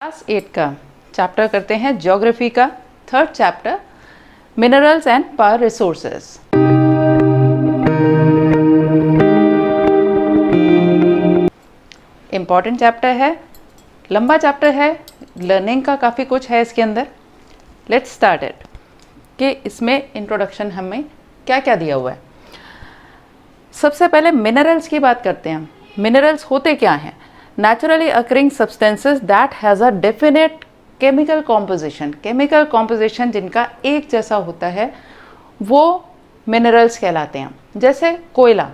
Class 8 का chapter करते हैं ज्योग्राफी का third chapter minerals and power resources. Important chapter है, लंबा चैप्टर है, लर्निंग का काफ़ी कुछ है इसके अंदर। लेट्स स्टार्ट इट कि इसमें इंट्रोडक्शन हमें क्या क्या दिया हुआ है। सबसे पहले मिनरल्स की बात करते हैं। मिनरल्स होते क्या हैं? Naturally occurring substances that has a definite chemical composition। chemical composition जिनका एक जैसा होता है वो मिनरल्स कहलाते हैं। जैसे कोयला,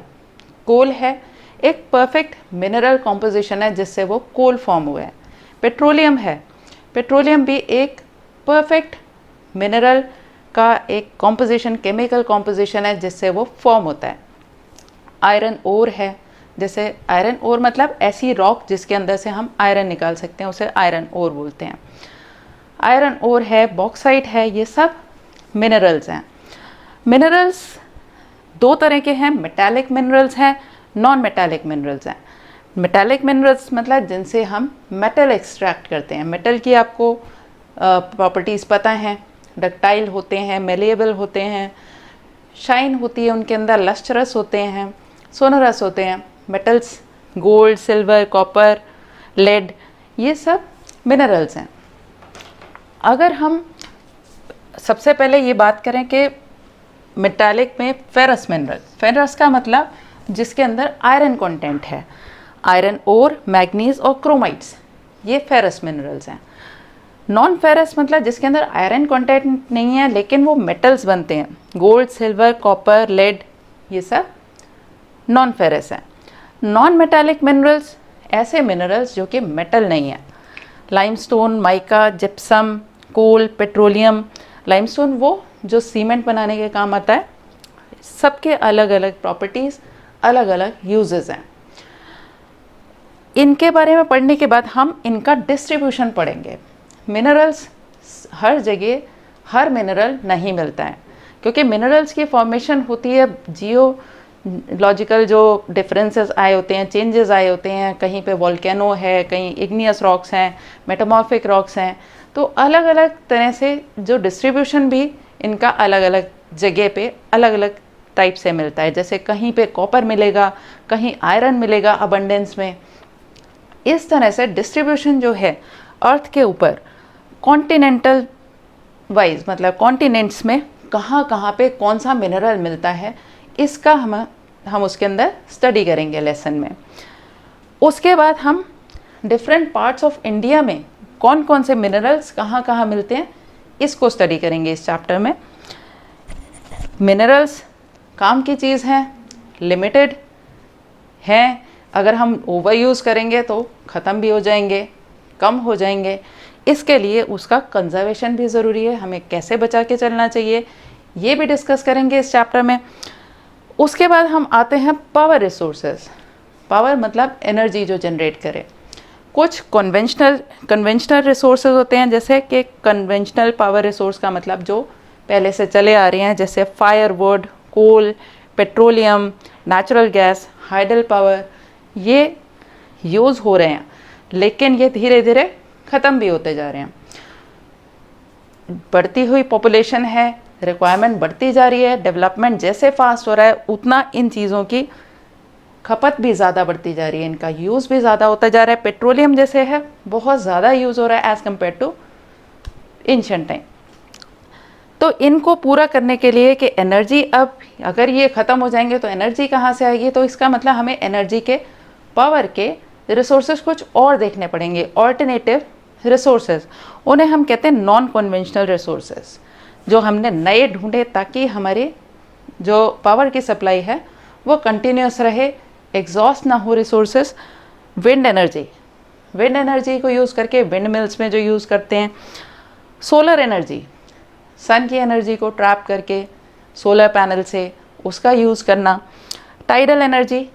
कोल है, एक परफेक्ट मिनरल कॉम्पोजिशन है जिससे वो कोल फॉर्म हुआ है। पेट्रोलियम है, पेट्रोलियम भी एक परफेक्ट मिनरल का एक कॉम्पोजिशन, केमिकल कॉम्पोजिशन है जिससे वो फॉर्म होता है। आयरन ओर है, जैसे आयरन ओर मतलब ऐसी रॉक जिसके अंदर से हम आयरन निकाल सकते हैं, उसे आयरन ओर बोलते हैं। आयरन ओर है, बॉक्साइट है, ये सब मिनरल्स हैं। मिनरल्स दो तरह के हैं, मेटालिक मिनरल्स हैं, नॉन मेटालिक मिनरल्स हैं। मेटालिक मिनरल्स मतलब जिनसे हम मेटल एक्सट्रैक्ट करते हैं। मेटल की आपको प्रॉपर्टीज़ पता हैं, डक्टाइल होते हैं, मेलेबल होते हैं, शाइन होती है उनके अंदर, लस्ट्रस होते हैं, सोनरस होते हैं। Metals gold, silver, copper, lead, ये सब मिनरल्स हैं। अगर हम सबसे पहले ये बात करें कि मेटालिक में फेरस मिनरल, फेरस का मतलब जिसके अंदर आयरन कंटेंट है, आयरन ओर, मैग्नीज और क्रोमाइट्स, ये फेरस मिनरल्स हैं। नॉन फेरस मतलब जिसके अंदर आयरन कंटेंट नहीं है लेकिन वो मेटल्स बनते हैं, गोल्ड, सिल्वर, कॉपर, लेड, ये सब नॉन फेरस हैं। नॉन मेटालिक मिनरल्स ऐसे मिनरल्स जो कि मेटल नहीं है। लाइमस्टोन, माइका, जिप्सम, कोल, पेट्रोलियम। लाइमस्टोन वो जो सीमेंट बनाने के काम आता है, सबके अलग अलग प्रॉपर्टीज़, अलग अलग यूजेस हैं। इनके बारे में पढ़ने के बाद हम इनका डिस्ट्रीब्यूशन पढ़ेंगे। मिनरल्स हर जगह हर मिनरल नहीं मिलता है क्योंकि मिनरल्स की फॉर्मेशन होती है जियोलॉजिकल जो डिफरेंसेस आए होते हैं, चेंजेस आए होते हैं। कहीं पे वोल्केनो है, कहीं इग्नियस रॉक्स हैं, मेटामॉर्फिक रॉक्स हैं। तो अलग अलग तरह से जो डिस्ट्रीब्यूशन भी इनका अलग अलग जगह पे अलग अलग टाइप से मिलता है। जैसे कहीं पे कॉपर मिलेगा, कहीं आयरन मिलेगा अबंडेंस में। इस तरह से डिस्ट्रीब्यूशन जो है अर्थ के ऊपर कॉन्टिनेंटल वाइज, मतलब कॉन्टिनेंट्स में कहाँ कहाँ पे कौन सा मिनरल मिलता है, इसका हम उसके अंदर स्टडी करेंगे लेसन में। उसके बाद हम डिफरेंट पार्ट्स ऑफ इंडिया में कौन कौन से मिनरल्स कहाँ कहाँ मिलते हैं, इसको स्टडी करेंगे इस चैप्टर में। मिनरल्स काम की चीज़ हैं, लिमिटेड हैं। अगर हम ओवर यूज़ करेंगे तो ख़त्म भी हो जाएंगे, कम हो जाएंगे। इसके लिए उसका कंजर्वेशन भी ज़रूरी है, हमें कैसे बचा के चलना चाहिए, ये भी डिस्कस करेंगे इस चैप्टर में। उसके बाद हम आते हैं पावर रिसोर्सेज। पावर मतलब एनर्जी जो जनरेट करे। कुछ कन्वेंशनल रिसोर्सेज होते हैं, जैसे कि कन्वेंशनल पावर रिसोर्स का मतलब जो पहले से चले आ रहे हैं, जैसे firewood, coal, petroleum, natural gas, hydel power, ये यूज़ हो रहे हैं लेकिन ये धीरे धीरे ख़त्म भी होते जा रहे हैं। बढ़ती हुई पॉपुलेशन है, रिक्वायरमेंट बढ़ती जा रही है, डेवलपमेंट जैसे फास्ट हो रहा है उतना इन चीज़ों की खपत भी ज़्यादा बढ़ती जा रही है, इनका यूज़ भी ज़्यादा होता जा रहा है। पेट्रोलियम जैसे है बहुत ज़्यादा यूज़ हो रहा है as compare to ancient time. तो इनको पूरा करने के लिए कि एनर्जी, अब अगर ये ख़त्म हो जाएंगे तो एनर्जी कहाँ से आएगी, तो इसका मतलब हमें एनर्जी के, पावर के रिसोर्सेज कुछ और देखने पड़ेंगे, ऑल्टरनेटिव रिसोर्सेज। उन्हें हम कहते हैं नॉन कन्वेंशनल रिसोर्सेज, जो हमने नए ढूंढे ताकि हमारी जो पावर की सप्लाई है वो कंटिन्यूस रहे, एग्जॉस्ट ना हो रिसोर्सेज। विंड एनर्जी को यूज़ करके विंड मिल्स में जो यूज़ करते हैं। सोलर एनर्जी, सन की एनर्जी को ट्रैप करके सोलर पैनल से उसका यूज़ करना। टाइडल एनर्जी,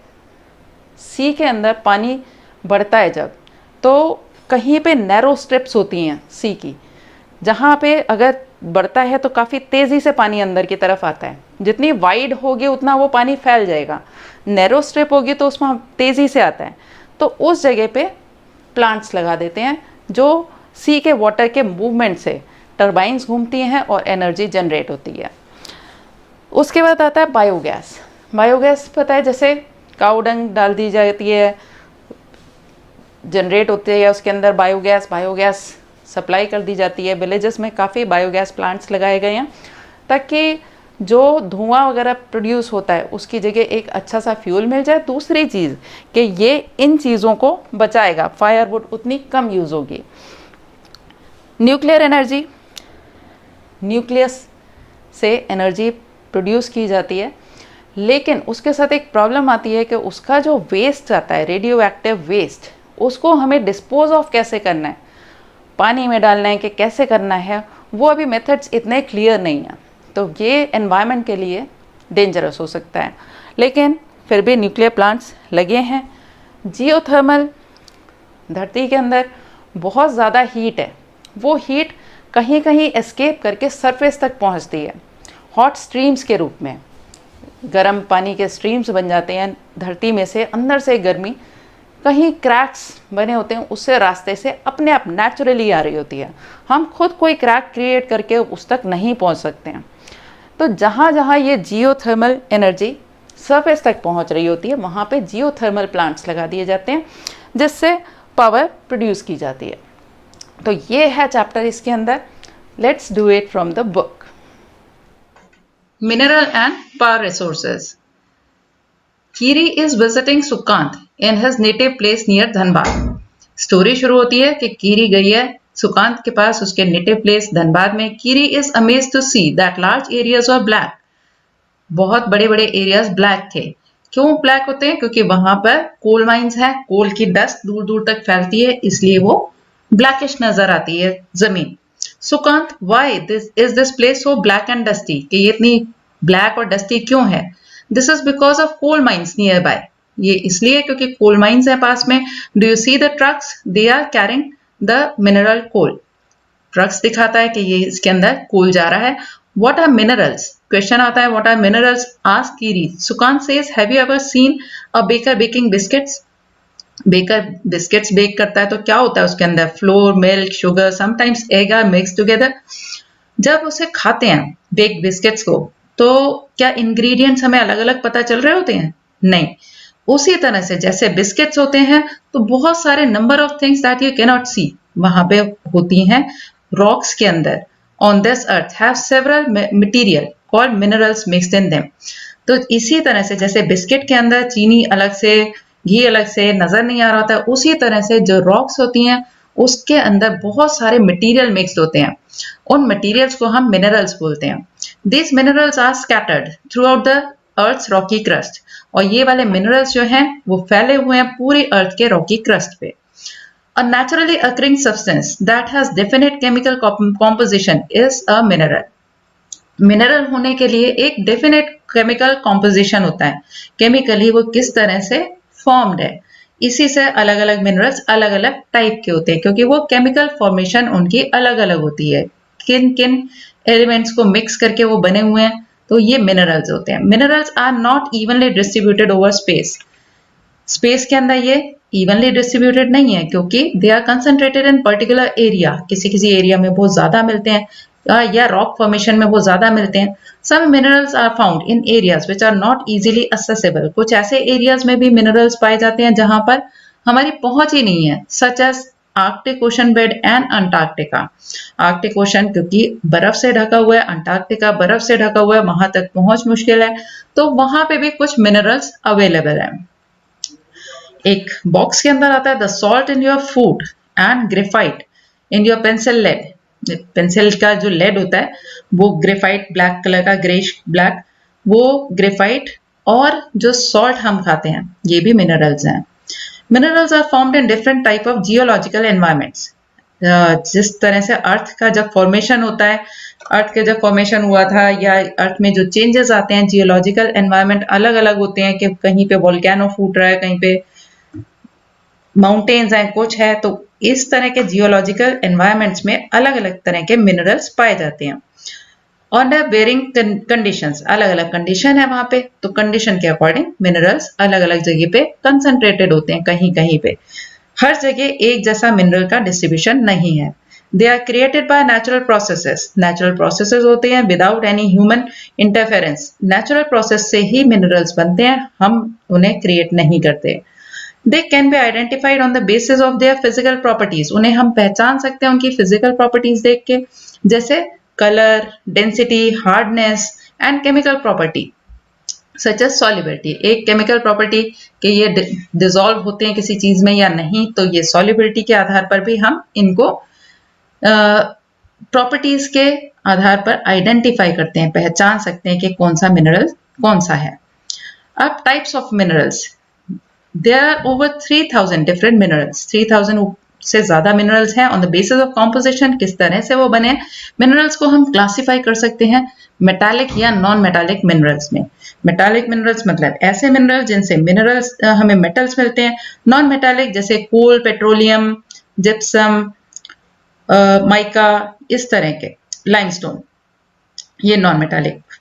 सी के अंदर पानी बढ़ता है जब, तो कहीं पे नैरो स्ट्रिप्स होती हैं सी की, जहाँ पे अगर बढ़ता है तो काफ़ी तेज़ी से पानी अंदर की तरफ आता है। जितनी वाइड होगी उतना वो पानी फैल जाएगा, नैरो स्ट्रिप होगी तो उसमें तेज़ी से आता है। तो उस जगह पे प्लांट्स लगा देते हैं जो सी के वाटर के मूवमेंट से टरबाइंस घूमती हैं और एनर्जी जनरेट होती है। उसके बाद आता है बायोगैस। बायोगैस पता है, जैसे काऊ डंग डाल दी जाती है, जनरेट होती है उसके अंदर बायोगैस, बायोगैस सप्लाई कर दी जाती है। विलेजेस में काफ़ी बायोगैस प्लांट्स लगाए गए हैं ताकि जो धुआं वगैरह प्रोड्यूस होता है उसकी जगह एक अच्छा सा फ्यूल मिल जाए। दूसरी चीज़ कि ये इन चीज़ों को बचाएगा, फायरवुड उतनी कम यूज़ होगी। न्यूक्लियर एनर्जी, न्यूक्लियस से एनर्जी प्रोड्यूस की जाती है, लेकिन उसके साथ एक प्रॉब्लम आती है कि उसका जो वेस्ट आता है, रेडियो एक्टिव वेस्ट, उसको हमें डिस्पोज ऑफ कैसे करना है, पानी में डालना है कि कैसे करना है, वो अभी मेथड्स इतने क्लियर नहीं हैं। तो ये एनवायरनमेंट के लिए डेंजरस हो सकता है, लेकिन फिर भी न्यूक्लियर प्लांट्स लगे हैं। जियोथर्मल, धरती के अंदर बहुत ज़्यादा हीट है, वो हीट कहीं कहीं एस्केप करके सरफेस तक पहुंचती है हॉट स्ट्रीम्स के रूप में। गर्म पानी के स्ट्रीम्स बन जाते हैं धरती में से, अंदर से गर्मी, कहीं क्रैक्स बने होते हैं, उससे रास्ते से अपने आप नेचुरली आ रही होती है। हम खुद कोई क्रैक क्रिएट करके उस तक नहीं पहुंच सकते हैं। तो जहाँ जहाँ ये जियोथर्मल एनर्जी सरफेस तक पहुंच रही होती है, वहाँ पे जियोथर्मल प्लांट्स लगा दिए जाते हैं जिससे पावर प्रोड्यूस की जाती है। तो ये है चैप्टर इसके अंदर। Let's do it from the book. Mineral and power resources. Kiri is visiting Sukant in his native place near Dhanbad. Story शुरू होती है कि कीरी गई है सुकांत के पास, उसके नेटिव प्लेस धनबाद में। Kiri is amazed to see that large areas were black. बहुत बड़े बड़े एरियाज ब्लैक थे। क्यों ब्लैक होते हैं? क्योंकि वहां पर कोल माइंस है, कोल की डस्ट दूर दूर तक फैलती है, इसलिए वो ब्लैकिश नजर आती है जमीन। Sukant, why is this place so black and dusty? कि ये इतनी ब्लैक और डस्टी क्यों है? This is because of coal mines nearby. ये इसलिए क्योंकि कोल माइंस है पास में। Do you see the trucks? They are carrying the mineral coal. Trucks दिखाता है कि ये इसके अंदर कोल जा रहा है। What are minerals? क्वेश्चन आता है what are minerals? Ask Kiri. Sukant says have you ever seen a baker baking biscuits? Baker biscuits bake करता है तो क्या होता है उसके अंदर? Flour, milk, sugar, sometimes egg are mix together. जब उसे खाते हैं बेक बिस्किट्स को, तो क्या इंग्रेडिएंट्स हमें अलग अलग पता चल रहे होते हैं? नहीं। उसी तरह से जैसे बिस्किट्स होते हैं तो बहुत सारे number of things that you can not see वहां पे होती हैं रॉक्स के अंदर। On this earth have several material called minerals mixed in them. तो इसी तरह से जैसे बिस्किट के अंदर चीनी अलग से, घी अलग से नजर नहीं आ रहा होता है, उसी तरह से जो रॉक्स होती हैं उसके अंदर बहुत सारे मटेरियल मिक्स्ड होते हैं। उन मटेरियल्स को हम मिनरल्स बोलते हैं। This minerals are scattered throughout the earth's rocky crust. और ये वाले मिनरल्स जो हैं वो फैले हुए हैं पूरी अर्थ के रॉकी क्रस्ट पे। A naturally occurring substance that has definite chemical composition is a mineral. Mineral होने के लिए एक डेफिनेट केमिकल कॉम्पोजिशन होता है। केमिकली वो किस तरह से फॉर्म्ड है, इसी से अलग अलग मिनरल्स अलग अलग टाइप के होते हैं, क्योंकि वो केमिकल फॉर्मेशन उनकी अलग अलग होती है। किन किन एलिमेंट्स को मिक्स करके वो बने हुए हैं, तो ये मिनरल्स होते हैं। Minerals are not evenly distributed over space. Space के अंदर ये इवनली डिस्ट्रीब्यूटेड नहीं है, क्योंकि they are concentrated in particular area. किसी किसी एरिया में बहुत ज्यादा मिलते हैं या रॉक फॉर्मेशन में बहुत ज्यादा मिलते हैं। Some minerals are found in areas which are not easily accessible. कुछ ऐसे एरियाज में भी मिनरल्स पाए जाते हैं जहां पर हमारी पहुंच ही नहीं है, such as Arctic ocean bed and Antarctica. Arctic ocean क्योंकि बर्फ से ढका हुआ है, अंटार्कटिका बर्फ से ढका हुआ है, वहां तक पहुंच मुश्किल है, तो वहां पे भी कुछ मिनरल्स अवेलेबल है। एक बॉक्स के अंदर आता है the salt in your food and graphite in your pencil lead. Pencil का जो लेड होता है वो ग्रेफाइट, ब्लैक कलर का, ग्रेश ब्लैक, वो ग्रेफाइट, और जो सॉल्ट हम खाते हैं ये भी मिनरल्स हैं। Minerals are formed in different type of geological environments. जिस तरह से अर्थ का जब फॉर्मेशन होता है, अर्थ के जब फॉर्मेशन हुआ था या अर्थ में जो चेंजेस आते हैं, जियोलॉजिकल एनवायरमेंट अलग अलग होते हैं, कि कहीं पे वोल्केनो फूट रहा है, कहीं पे माउंटेन्स हैं, कुछ है, तो इस तरह के जियोलॉजिकल एनवायरमेंट्स में अलग अलग तरह के मिनरल्स पाए जाते हैं। अंडर वेरिंग कंडीशंस, अलग अलग कंडीशन है वहां पे, तो कंडीशन के अकॉर्डिंग मिनरल्स अलग अलग जगह पे कंसंट्रेटेड होते हैं। कहीं कहीं पे, हर जगह एक जैसा मिनरल का डिस्ट्रीब्यूशन नहीं है। They are created by natural processes, natural processes होते हैं without any human interference, natural process से ही मिनरल्स बनते हैं, हम उन्हें क्रिएट नहीं करते। They can be identified on the basis of their physical properties, उन्हें हम पहचान सकते हैं उनकी फिजिकल प्रॉपर्टीज देख के, जैसे colour, density, hardness and chemical property such as solubility. एक केमिकल प्रॉपर्टी कि ये डिसॉल्व होते हैं किसी चीज में या नहीं, तो ये सॉल्युबिलिटी के आधार पर भी हम इनको प्रॉपर्टीज के आधार पर आइडेंटिफाई करते हैं, पहचान सकते हैं कि कौन सा मिनरल कौन सा है। अब types of minerals, there are over 3000 different minerals, 3000 से ज्यादा मिनरल्स हैं। On the basis of composition, किस तरह से वो बने, मिनरल्स को हम क्लासिफाई कर सकते हैं मेटालिक या नॉन मेटालिक मिनरल्स में। मेटालिक मिनरल्स मतलब ऐसे मिनरल्स जिनसे मिनरल्स हमें मेटल्स मिलते हैं। नॉन मेटालिक जैसे कोल, पेट्रोलियम, जिप्सम, माइका, इस तरह के, लाइमस्टोन, ये नॉन मेटालिक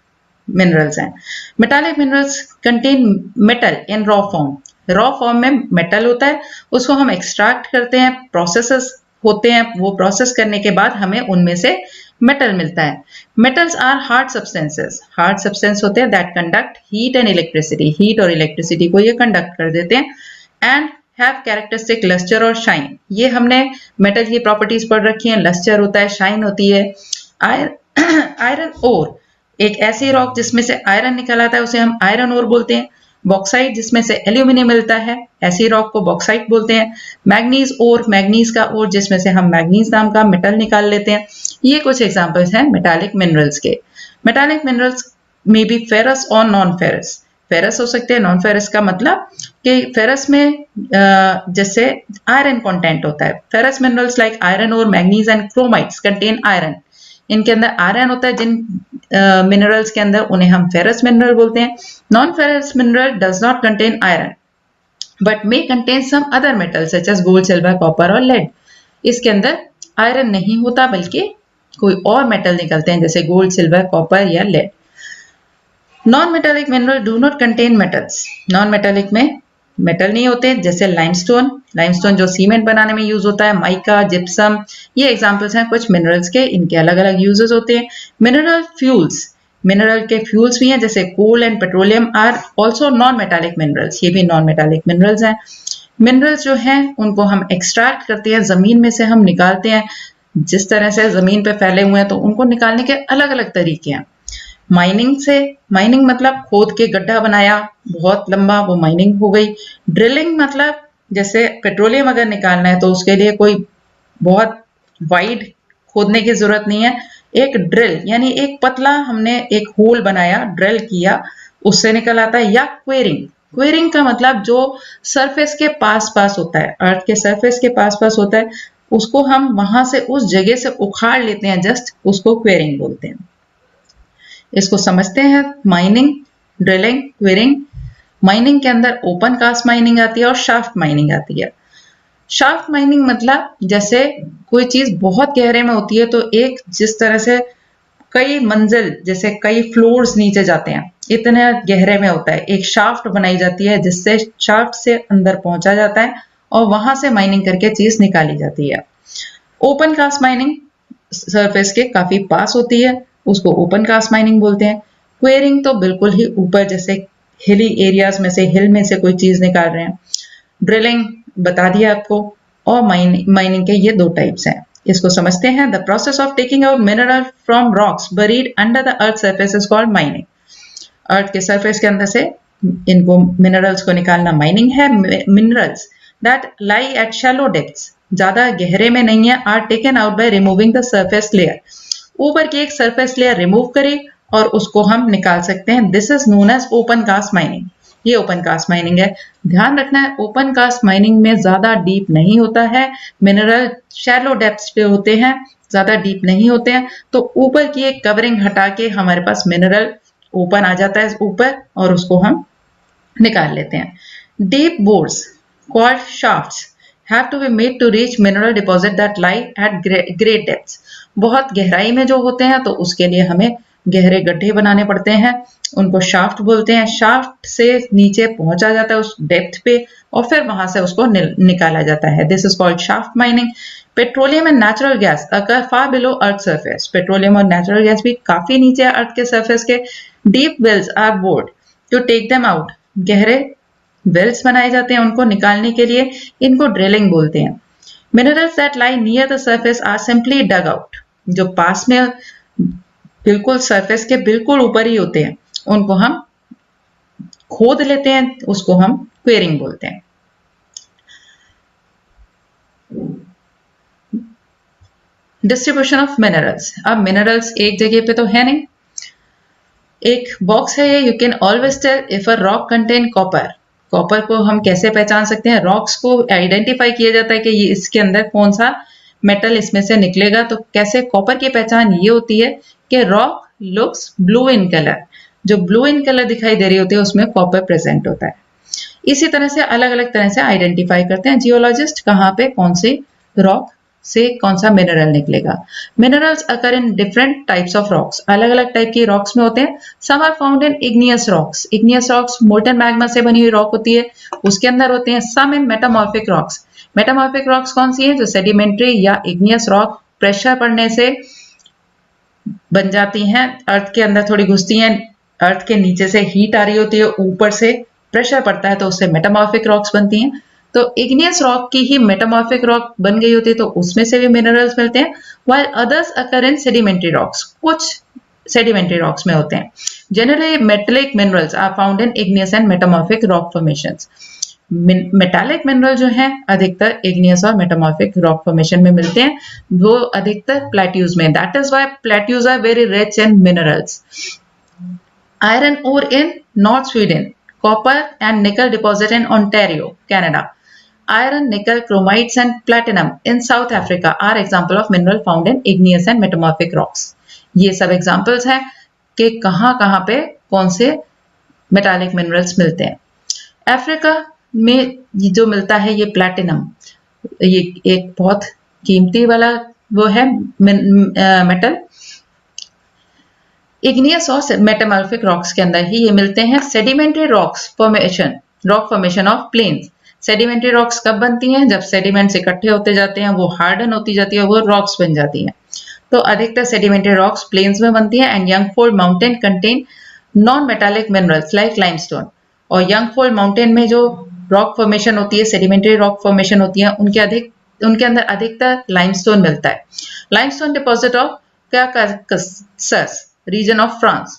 मिनरल्स हैं। मेटालिक मिनरल्स कंटेन मेटल इन रॉ फॉर्म, रॉ फॉर्म में मेटल होता है, उसको हम एक्सट्रैक्ट करते हैं, प्रोसेसेस होते हैं, वो प्रोसेस करने के बाद हमें उनमें से मेटल मिलता है। Metals are hard substances, hard substance होते हैं that conduct heat and electricity, heat और इलेक्ट्रिसिटी को ये कंडक्ट कर देते हैं। एंड हैव कैरेक्टरिस्टिक लस्टर और शाइन, ये हमने मेटल की प्रॉपर्टीज पढ़ रखी हैं, लस्टर होता है, शाइन होती है। आयरन ओर, एक ऐसी रॉक जिसमें से आयरन निकल आता है उसे हम आयरन ओर बोलते हैं। बॉक्साइट जिसमें से एल्यूमिनियम मिलता है, ऐसी रॉक को बॉक्साइट बोलते हैं। मैग्नीज ओर, मैग्नीज का ओर जिसमें से हम मैग्नीज नाम का मेटल निकाल लेते हैं। ये कुछ एग्जांपल्स हैं मेटालिक मिनरल्स के। मेटालिक मिनरल्स में बी फेरस और नॉन फेरस, फेरस हो सकते हैं, नॉन फेरस का मतलब कि फेरस में जैसे आयरन कंटेंट होता है। फेरस मिनरल्स लाइक आयरन और manganese and chromites contain iron, इनके अंदर आयरन होता है, जिन मिनरल्स के अंदर उन्हें हम फेरस मिनरल बोलते हैं। Non ferrous mineral does not contain iron but may contain some other metal such as gold, silver, copper और लेड। इसके अंदर आयरन नहीं होता बल्कि कोई और मेटल निकलते हैं जैसे गोल्ड, सिल्वर, कॉपर या lead. Non metallic mineral do not contain metals, non metallic में मेटल नहीं होते, जैसे लाइमस्टोन, लाइमस्टोन जो सीमेंट बनाने में यूज होता है, माइका, जिप्सम, ये एग्जांपल्स हैं कुछ मिनरल्स के, इनके अलग अलग यूजेस होते हैं। मिनरल फ्यूल्स, मिनरल के फ्यूल्स भी हैं जैसे coal and petroleum are also non metallic minerals, ये भी नॉन मेटालिक मिनरल्स हैं। मिनरल्स जो हैं उनको हम एक्सट्रैक्ट करते हैं, जमीन में से हम निकालते हैं, जिस तरह से जमीन पे फैले हुए हैं तो उनको निकालने के अलग अलग तरीके हैं। माइनिंग से, माइनिंग मतलब खोद के गड्ढा बनाया बहुत लंबा, वो माइनिंग हो गई। ड्रिलिंग मतलब जैसे पेट्रोलियम अगर निकालना है तो उसके लिए कोई बहुत वाइड खोदने की जरूरत नहीं है, एक ड्रिल यानी एक पतला हमने एक होल बनाया, ड्रिल किया, उससे निकल आता है। या क्वेरिंग, क्वेरिंग का मतलब जो सरफेस के पास पास होता है, अर्थ के सरफेस के पास पास होता है, उसको हम वहां से उस जगह से उखाड़ लेते हैं, जस्ट उसको क्वेरिंग बोलते हैं। इसको समझते हैं, माइनिंग, ड्रिलिंग, क्वेरिंग। माइनिंग के अंदर ओपन कास्ट माइनिंग आती है और शाफ्ट माइनिंग आती है। शाफ्ट माइनिंग मतलब जैसे कोई चीज बहुत गहरे में होती है तो एक जिस तरह से कई मंजिल जैसे कई फ्लोर्स नीचे जाते हैं, इतने गहरे में होता है, एक शाफ्ट बनाई जाती है जिससे शाफ्ट से अंदर पहुंचा जाता है और वहां से माइनिंग करके चीज निकाली जाती है। ओपन कास्ट माइनिंग सरफेस के काफी पास होती है, उसको ओपन कास्ट माइनिंग बोलते हैं। क्वेरिंग तो बिल्कुल ही ऊपर जैसे हिली एरियाज में से, हिल में से कोई चीज निकाल रहे हैं। ड्रिलिंग बता दिया आपको, और माइनिंग के ये दो टाइप्स हैं। इसको समझते हैं। The process of taking out mineral from rocks buried under the earth surface is called mining. Earth के सरफेस के अंदर से इनको मिनरल्स को निकालना माइनिंग है। Minerals that lie at shallow depths, ज्यादा गहरे में नहीं है, are taken out by removing the surface layer, ऊपर की एक सरफेस लेयर रिमूव करी और उसको हम निकाल सकते हैं। This is known as open cast mining, ये ओपन कास्ट माइनिंग है। ध्यान रखना है ओपन कास्ट माइनिंग में ज्यादा डीप नहीं होता है, मिनरल शैलो डेप्थ्स पे होते हैं, ज्यादा डीप नहीं होते हैं, तो ऊपर की एक कवरिंग हटा के हमारे पास मिनरल ओपन आ जाता है ऊपर और उसको हम निकाल लेते हैं। Deep bores called shafts have to be made to reach mineral deposit that lie at great depths। बहुत गहराई में जो होते हैं तो उसके लिए हमें गहरे गड्ढे बनाने पड़ते हैं, उनको शाफ्ट बोलते हैं। शाफ्ट से नीचे पहुंचा जाता है उस डेप्थ पे और फिर वहां से उसको निकाला जाता है। This is called shaft mining. Petroleum and natural gas occur far below earth surface, petroleum और नेचुरल गैस भी काफी नीचे है अर्थ के सरफेस के। Deep wells are bored to take them out, गहरे वेल्स बनाए जाते हैं उनको निकालने के लिए, इनको ड्रिलिंग बोलते हैं। Minerals that lie near the surface are simply dug out, जो पास में बिल्कुल सरफेस के बिल्कुल ऊपर ही होते हैं उनको हम खोद लेते हैं, उसको हम क्वेरिंग बोलते हैं। डिस्ट्रीब्यूशन ऑफ मिनरल्स, अब मिनरल्स एक जगह पे तो है नहीं, एक बॉक्स है ये। You can always tell if a rock contain copper, copper को हम कैसे पहचान सकते हैं, रॉक्स को आइडेंटिफाई किया जाता है कि ये इसके अंदर कौन सा मेटल इसमें से निकलेगा। तो कैसे कॉपर की पहचान ये होती है कि rock looks blue in colour, जो ब्लू इन कलर दिखाई दे रही होती है उसमें कॉपर प्रेजेंट होता है। इसी तरह से अलग अलग तरह से आइडेंटिफाई करते हैं जियोलॉजिस्ट कहाँ पे कौन सी रॉक से कौन सा मिनरल निकलेगा। Minerals occur in different types of rocks, अलग अलग टाइप की रॉक्स में होते हैं। Some are found in igneous rocks, igneous rocks molten magma से बनी हुई रॉक होती है, उसके अंदर होते हैं। Some in metamorphic rocks, metamorphic rocks कौन सी है, जो सेडिमेंट्री या इग्नियस रॉक प्रेशर पड़ने से बन जाती हैं, अर्थ के अंदर थोड़ी घुसती हैं, अर्थ के नीचे से हीट आ रही होती है, ऊपर से प्रेशर पड़ता है तो उससे मेटामॉर्फिक रॉक्स बनती हैं। तो इग्नियस रॉक की ही मेटामॉर्फिक रॉक बन गई होती है तो उसमें से भी मिनरल्स मिलते हैं। While others occur in sedimentary rocks, कुछ सेडिमेंट्री रॉक्स में होते हैं। Generally metallic minerals are found in igneous and metamorphic rock formations. Metallic mineral जो है अधिकतर इग्नियस और मेटामॉर्फिक रॉक फॉर्मेशन में मिलते हैं, वो अधिकतर प्लेट्यूज में। That is why plateaus are very rich in minerals. Iron ore in north Sweden, copper and nickel deposit in Ontario, Canada. Iron, nickel, chromites and platinum in South Africa are example of mineral found in igneous and metamorphic rocks. ये सब examples हैं कि कहाँ पे कौन से metallic minerals मिलते हैं। अफ्रीका में जो मिलता है ये प्लैटिनम, ये एक बहुत कीमती वाला वो है मेटल। इग्नियस और मेटामॉर्फिक रॉक्स के अंदर ही ये मिलते हैं। Sedimentary rocks formation, rock formation of plains. Sedimentary rocks कब बनती हैं, जब सेडिमेंट्स इकट्ठे होते जाते हैं, वो हार्डन होती जाती है, वो रॉक्स बन जाती हैं। तो अधिकतर सेडिमेंट्री रॉक्स प्लेन्स में बनती हैं। And young fold mountain contain non metallic minerals like limestone. और यंगफोल्ड माउंटेन में जो रॉक फॉर्मेशन होती है, सेडिमेंट्री रॉक फॉर्मेशन होती है, उनके अंदर अधिकतर लाइमस्टोन मिलता है। Limestone deposit of Caucasus region of France,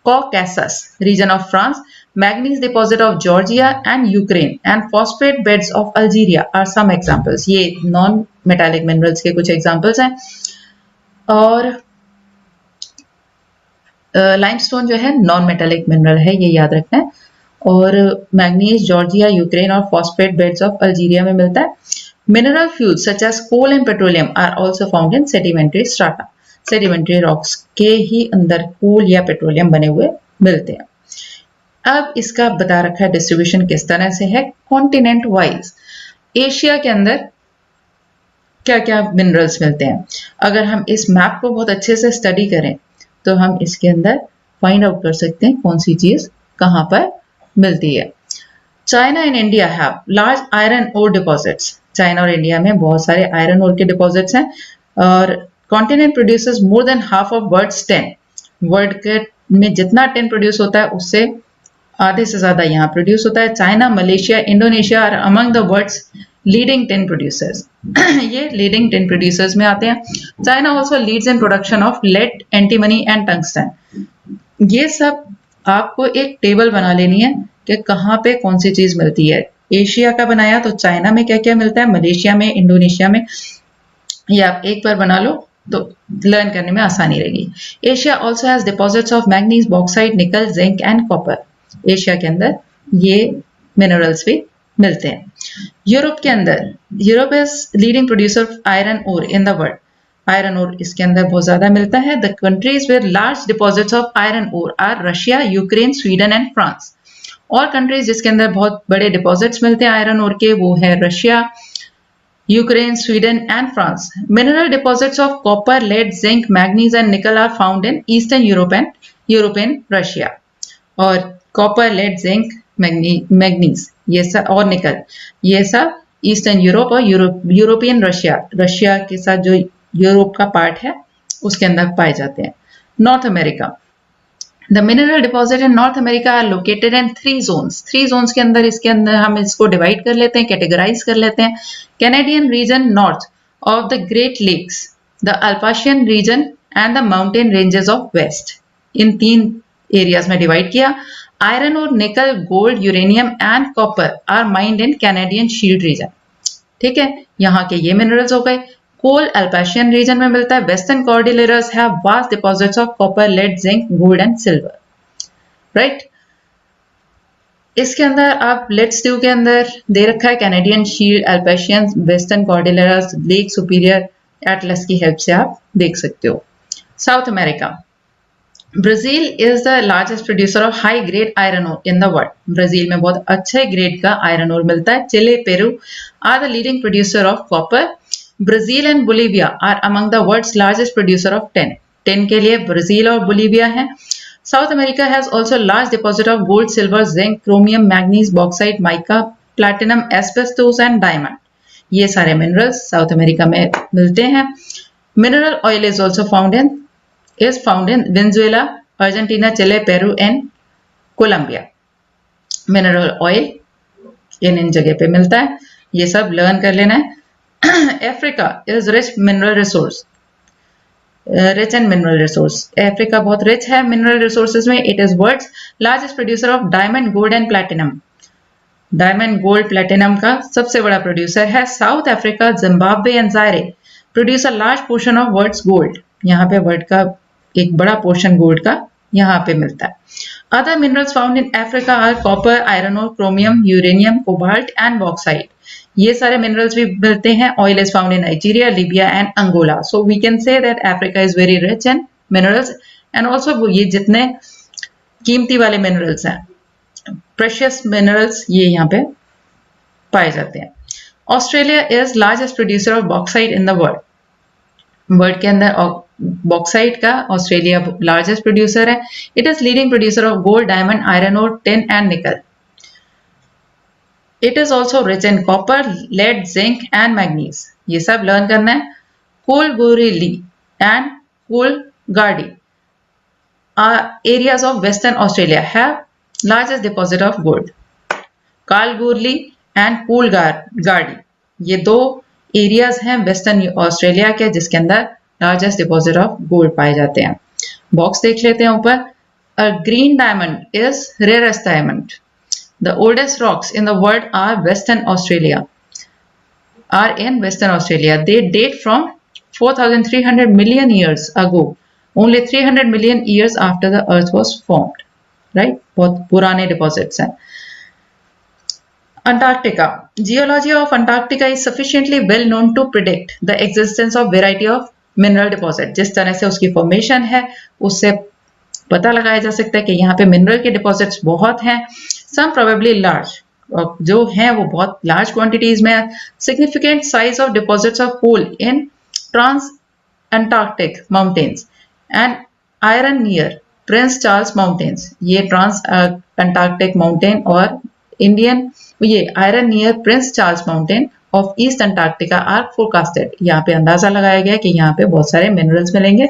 Caucasus region of France, manganese deposit of Georgia and Ukraine and phosphate beds of Algeria are some examples. ये non metallic minerals के कुछ examples हैं। और limestone जो है non metallic mineral है, ये याद रखना है। और मैग्नीज जॉर्जिया, यूक्रेन और फॉस्फेट बेड्स ऑफ अल्जीरिया में मिलता है। Mineral fuels such as coal and petroleum are also found in sedimentary strata, sedimentary rocks के ही अंदर कोल या पेट्रोलियम बने हुए मिलते हैं। अब इसका बता रखा है डिस्ट्रीब्यूशन किस तरह से है कॉन्टिनेंट वाइज। एशिया के अंदर क्या क्या मिनरल्स मिलते हैं, अगर हम इस मैप को बहुत अच्छे से स्टडी करें तो हम इसके अंदर फाइंड आउट कर सकते हैं कौन सी चीज कहां पर मिलती है। China and India have large iron ore deposits, China और इंडिया में बहुत सारे आयरन ओर के डिपॉजिट्स हैं। और continent produces more than half of world's 10, world के में जितना 10 प्रोड्यूस होता है उससे आधे से ज्यादा यहाँ प्रोड्यूस होता है। China, Malaysia, Indonesia are among the world's leading 10 producers. ये लीडिंग 10 प्रोड्यूसर्स में आते हैं। China also leads in production of lead, antimony and tungsten. ये सब आपको एक टेबल बना लेनी है कि कहाँ पे कौन सी चीज मिलती है। एशिया का बनाया तो चाइना में क्या क्या मिलता है, मलेशिया में, इंडोनेशिया में, ये आप एक बार बना लो तो लर्न करने में आसानी रहेगी। Asia also has deposits of manganese, bauxite, निकल, जिंक एंड कॉपर। एशिया के अंदर ये मिनरल्स भी मिलते हैं। यूरोप के अंदर, Europe is leading producer of iron ore in the world, iron ore इसके अंदर बहुत ज्यादा मिलता है। The countries with large deposits of iron ore are Russia, Ukraine, Sweden and France. और कंट्रीज जिसके अंदर बहुत बड़े डिपॉजिट्स मिलते हैं आयरन ओर के, वो है Russia, Ukraine, Sweden and France. Mineral deposits of copper, lead, zinc, manganese and nickel are found in Eastern Europe and Russia. और copper, lead, zinc, manganese ये सब और निकल ये सब ईस्टर्न यूरोप और यूरोपियन रशिया के साथ जो यूरोप का पार्ट है उसके अंदर पाए जाते हैं। North America, the mineral deposit in North America are located in 3 zones. 3 zones के अंदर इसके अंदर हम इसको डिवाइड कर लेते हैं, कैटेगराइज कर लेते हैं। Canadian region north of the Great Lakes, the Appalachian region and the mountain ranges of west. इन 3 एरियाज में डिवाइड किया। आयरन और nickel, gold, uranium and copper are mined in Canadian shield region. ठीक है, यहाँ के ये मिनरल्स हो गए। कोल अल्पाशियन रीजन में मिलता है। Western Cordilleras have vast deposits of copper, lead, zinc, gold and silver. Right, इसके अंदर आप लेट्स डू के अंदर दे रखा है Canadian shield, Appalachian, western Cordilleras, Lake Superior, atlas की हेल्प से आप देख सकते हो। South America, Brazil is the largest producer of high grade iron ore in the world. Brazil में बहुत अच्छे ग्रेड का आयरन ओर मिलता है। Chile, Peru are the leading producer of copper. Brazil and Bolivia are among the world's largest producer of tin. Tin के लिए Brazil और Bolivia है। South America has also large deposit of gold, silver, zinc, chromium, manganese, bauxite, mica, platinum, asbestos and diamond. ये सारे minerals south America में मिलते हैं। Mineral oil is also found in Venezuela, Argentina, Chile, Peru and Colombia. Mineral oil in जगह पे मिलता है, ये सब लर्न कर लेना है। Africa is rich mineral resource, rich and mineral resource. Africa बहुत रिच है मिनरल रिसोर्सेज में। It is world's largest producer of diamond, gold and platinum. Diamond, gold, platinum का सबसे बड़ा प्रोड्यूसर है। South Africa, Zimbabwe and Zaire produce a large portion of world's gold. यहाँ पे world का एक बड़ा पोर्शन गोल्ड का यहाँ पे मिलता है। Other minerals found in Africa are copper, iron और chromium, uranium, cobalt and bauxite. ये सारे मिनरल्स भी मिलते हैं। Oil is found in Nigeria, Libya and Angola. So we can say that Africa is very rich in minerals and also ये जितने कीमती वाले मिनरल्स हैं, प्रेशियस मिनरल्स, ये यहाँ पे पाए जाते हैं। Australia is largest producer of bauxite in the world. World के अंदर बॉक्साइट का ऑस्ट्रेलिया लार्जेस्ट प्रोड्यूसर है। It is leading producer of gold, diamond, iron और tin and nickel. It is also rich in copper, lead, zinc and manganese. ये सब learn करना है। Kalgoorlie and Coolgardie areas of western Australia have largest deposit of gold. Kalgoorlie and Coolgardie ये 2 areas हैं western Australia के जिसके अंदर largest deposit of gold पाए जाते हैं। बॉक्स देख लेते हैं ऊपर। A green diamond is rarest diamond. The oldest rocks in the world are in western Australia. They date from 4,300 million years ago, only 300 million years after the earth was formed. Right, बहुत पुराने deposits हैं। Antarctica. Geology of Antarctica is sufficiently well known to predict the existence of variety of mineral deposit. जिस तरह से उसकी formation है उससे पता लगाया जा सकता है कि यहाँ पे मिनरल के डिपॉजिट्स बहुत हैं। Some probably large, जो हैं वो बहुत लार्ज क्वांटिटीज में है। Significant size of deposits of coal in trans-Antarctic mountains and iron near Prince Charles Mountains. ये trans-Antarctic mountain और इंडियन ये iron near Prince Charles Mountain of East Antarctica are forecasted. यहाँ पे अंदाजा लगाया गया कि यहाँ पे बहुत सारे मिनरल्स मिलेंगे।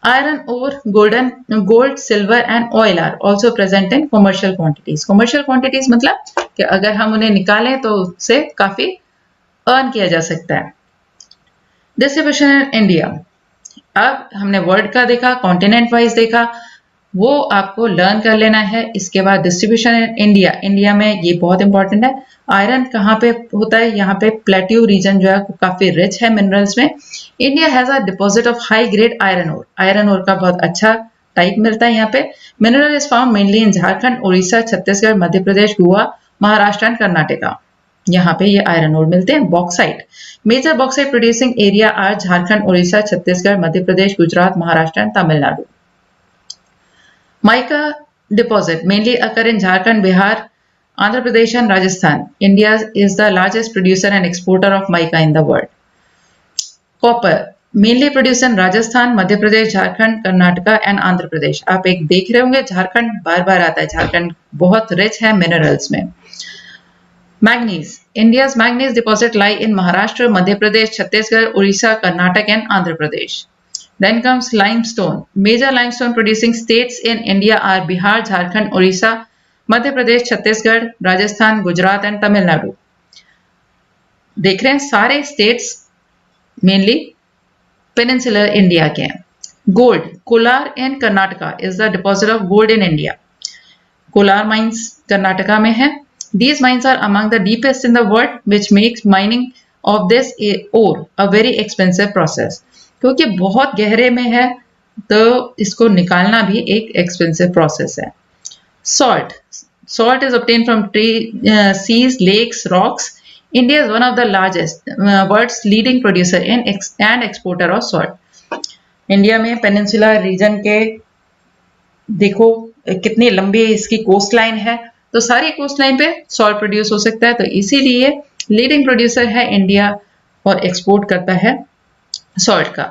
आयरन और gold, silver and oil are also present in commercial quantities. Commercial quantities मतलब कि अगर हम उन्हें निकालें तो उससे काफी अर्न किया जा सकता है। डिस्ट्रीब्यूशन इन इंडिया, अब हमने वर्ल्ड का देखा, कॉन्टिनेंट वाइज देखा, वो आपको लर्न कर लेना है। इसके बाद डिस्ट्रीब्यूशन इन इंडिया, इंडिया में ये बहुत इंपॉर्टेंट है। आयरन कहाँ पे होता है, यहाँ पे प्लेट्यू रीजन जो है काफी रिच है मिनरल्स में। India has a deposit of high grade iron ore. Iron ore का बहुत अच्छा टाइप मिलता है यहाँ पे। Mineral is found mainly in Jharkhand, Orissa, Chhattisgarh, Madhya Pradesh, Goa, Maharashtra and Karnataka. यहाँ पे ये आयरन ओर मिलते हैं। Bauxite, major bauxite producing area are Jharkhand, Orissa, Chhattisgarh, Madhya Pradesh, Gujarat, Maharashtra and Tamil Nadu. Mica deposit mainly occur in Jharkhand, Bihar, Andhra Pradesh and Rajasthan. India is the largest producer and exporter of mica in the world. Copper mainly produced in Rajasthan, Madhya Pradesh, Jharkhand, Karnataka and Andhra Pradesh. आप एक देख रहे होंगे झारखंड बार बार आता है। झारखंड बहुत rich है minerals में। Manganese. India's manganese deposit lie in Maharashtra, Madhya Pradesh, Chhattisgarh, Orissa, Karnataka, and Andhra Pradesh. Then comes limestone. Major limestone producing states in India are Bihar, Jharkhand, Orissa, Madhya Pradesh, Chhattisgarh, Rajasthan, Gujarat, and Tamil Nadu. देख रहे हैं सारे states mainly peninsular India के हैं. Gold. Kolar in Karnataka is the deposit of gold in India. Kolar mines Karnataka में है. These mines are among the deepest in the world, which makes mining of this ore a very expensive process. क्योंकि बहुत गहरे में है तो इसको निकालना भी एक expensive process है. Salt. Salt is obtained from seas, lakes, rocks. India is one of the largest, world's leading producer and exporter of salt. India में पेनिनसुला रीजन के देखो कितनी लंबी इसकी कोस्ट लाइन है, तो सारी कोस्ट लाइन पे सॉल्ट प्रोड्यूस हो सकता है, तो इसीलिए लीडिंग प्रोड्यूसर है इंडिया और एक्सपोर्ट करता है सॉल्ट का.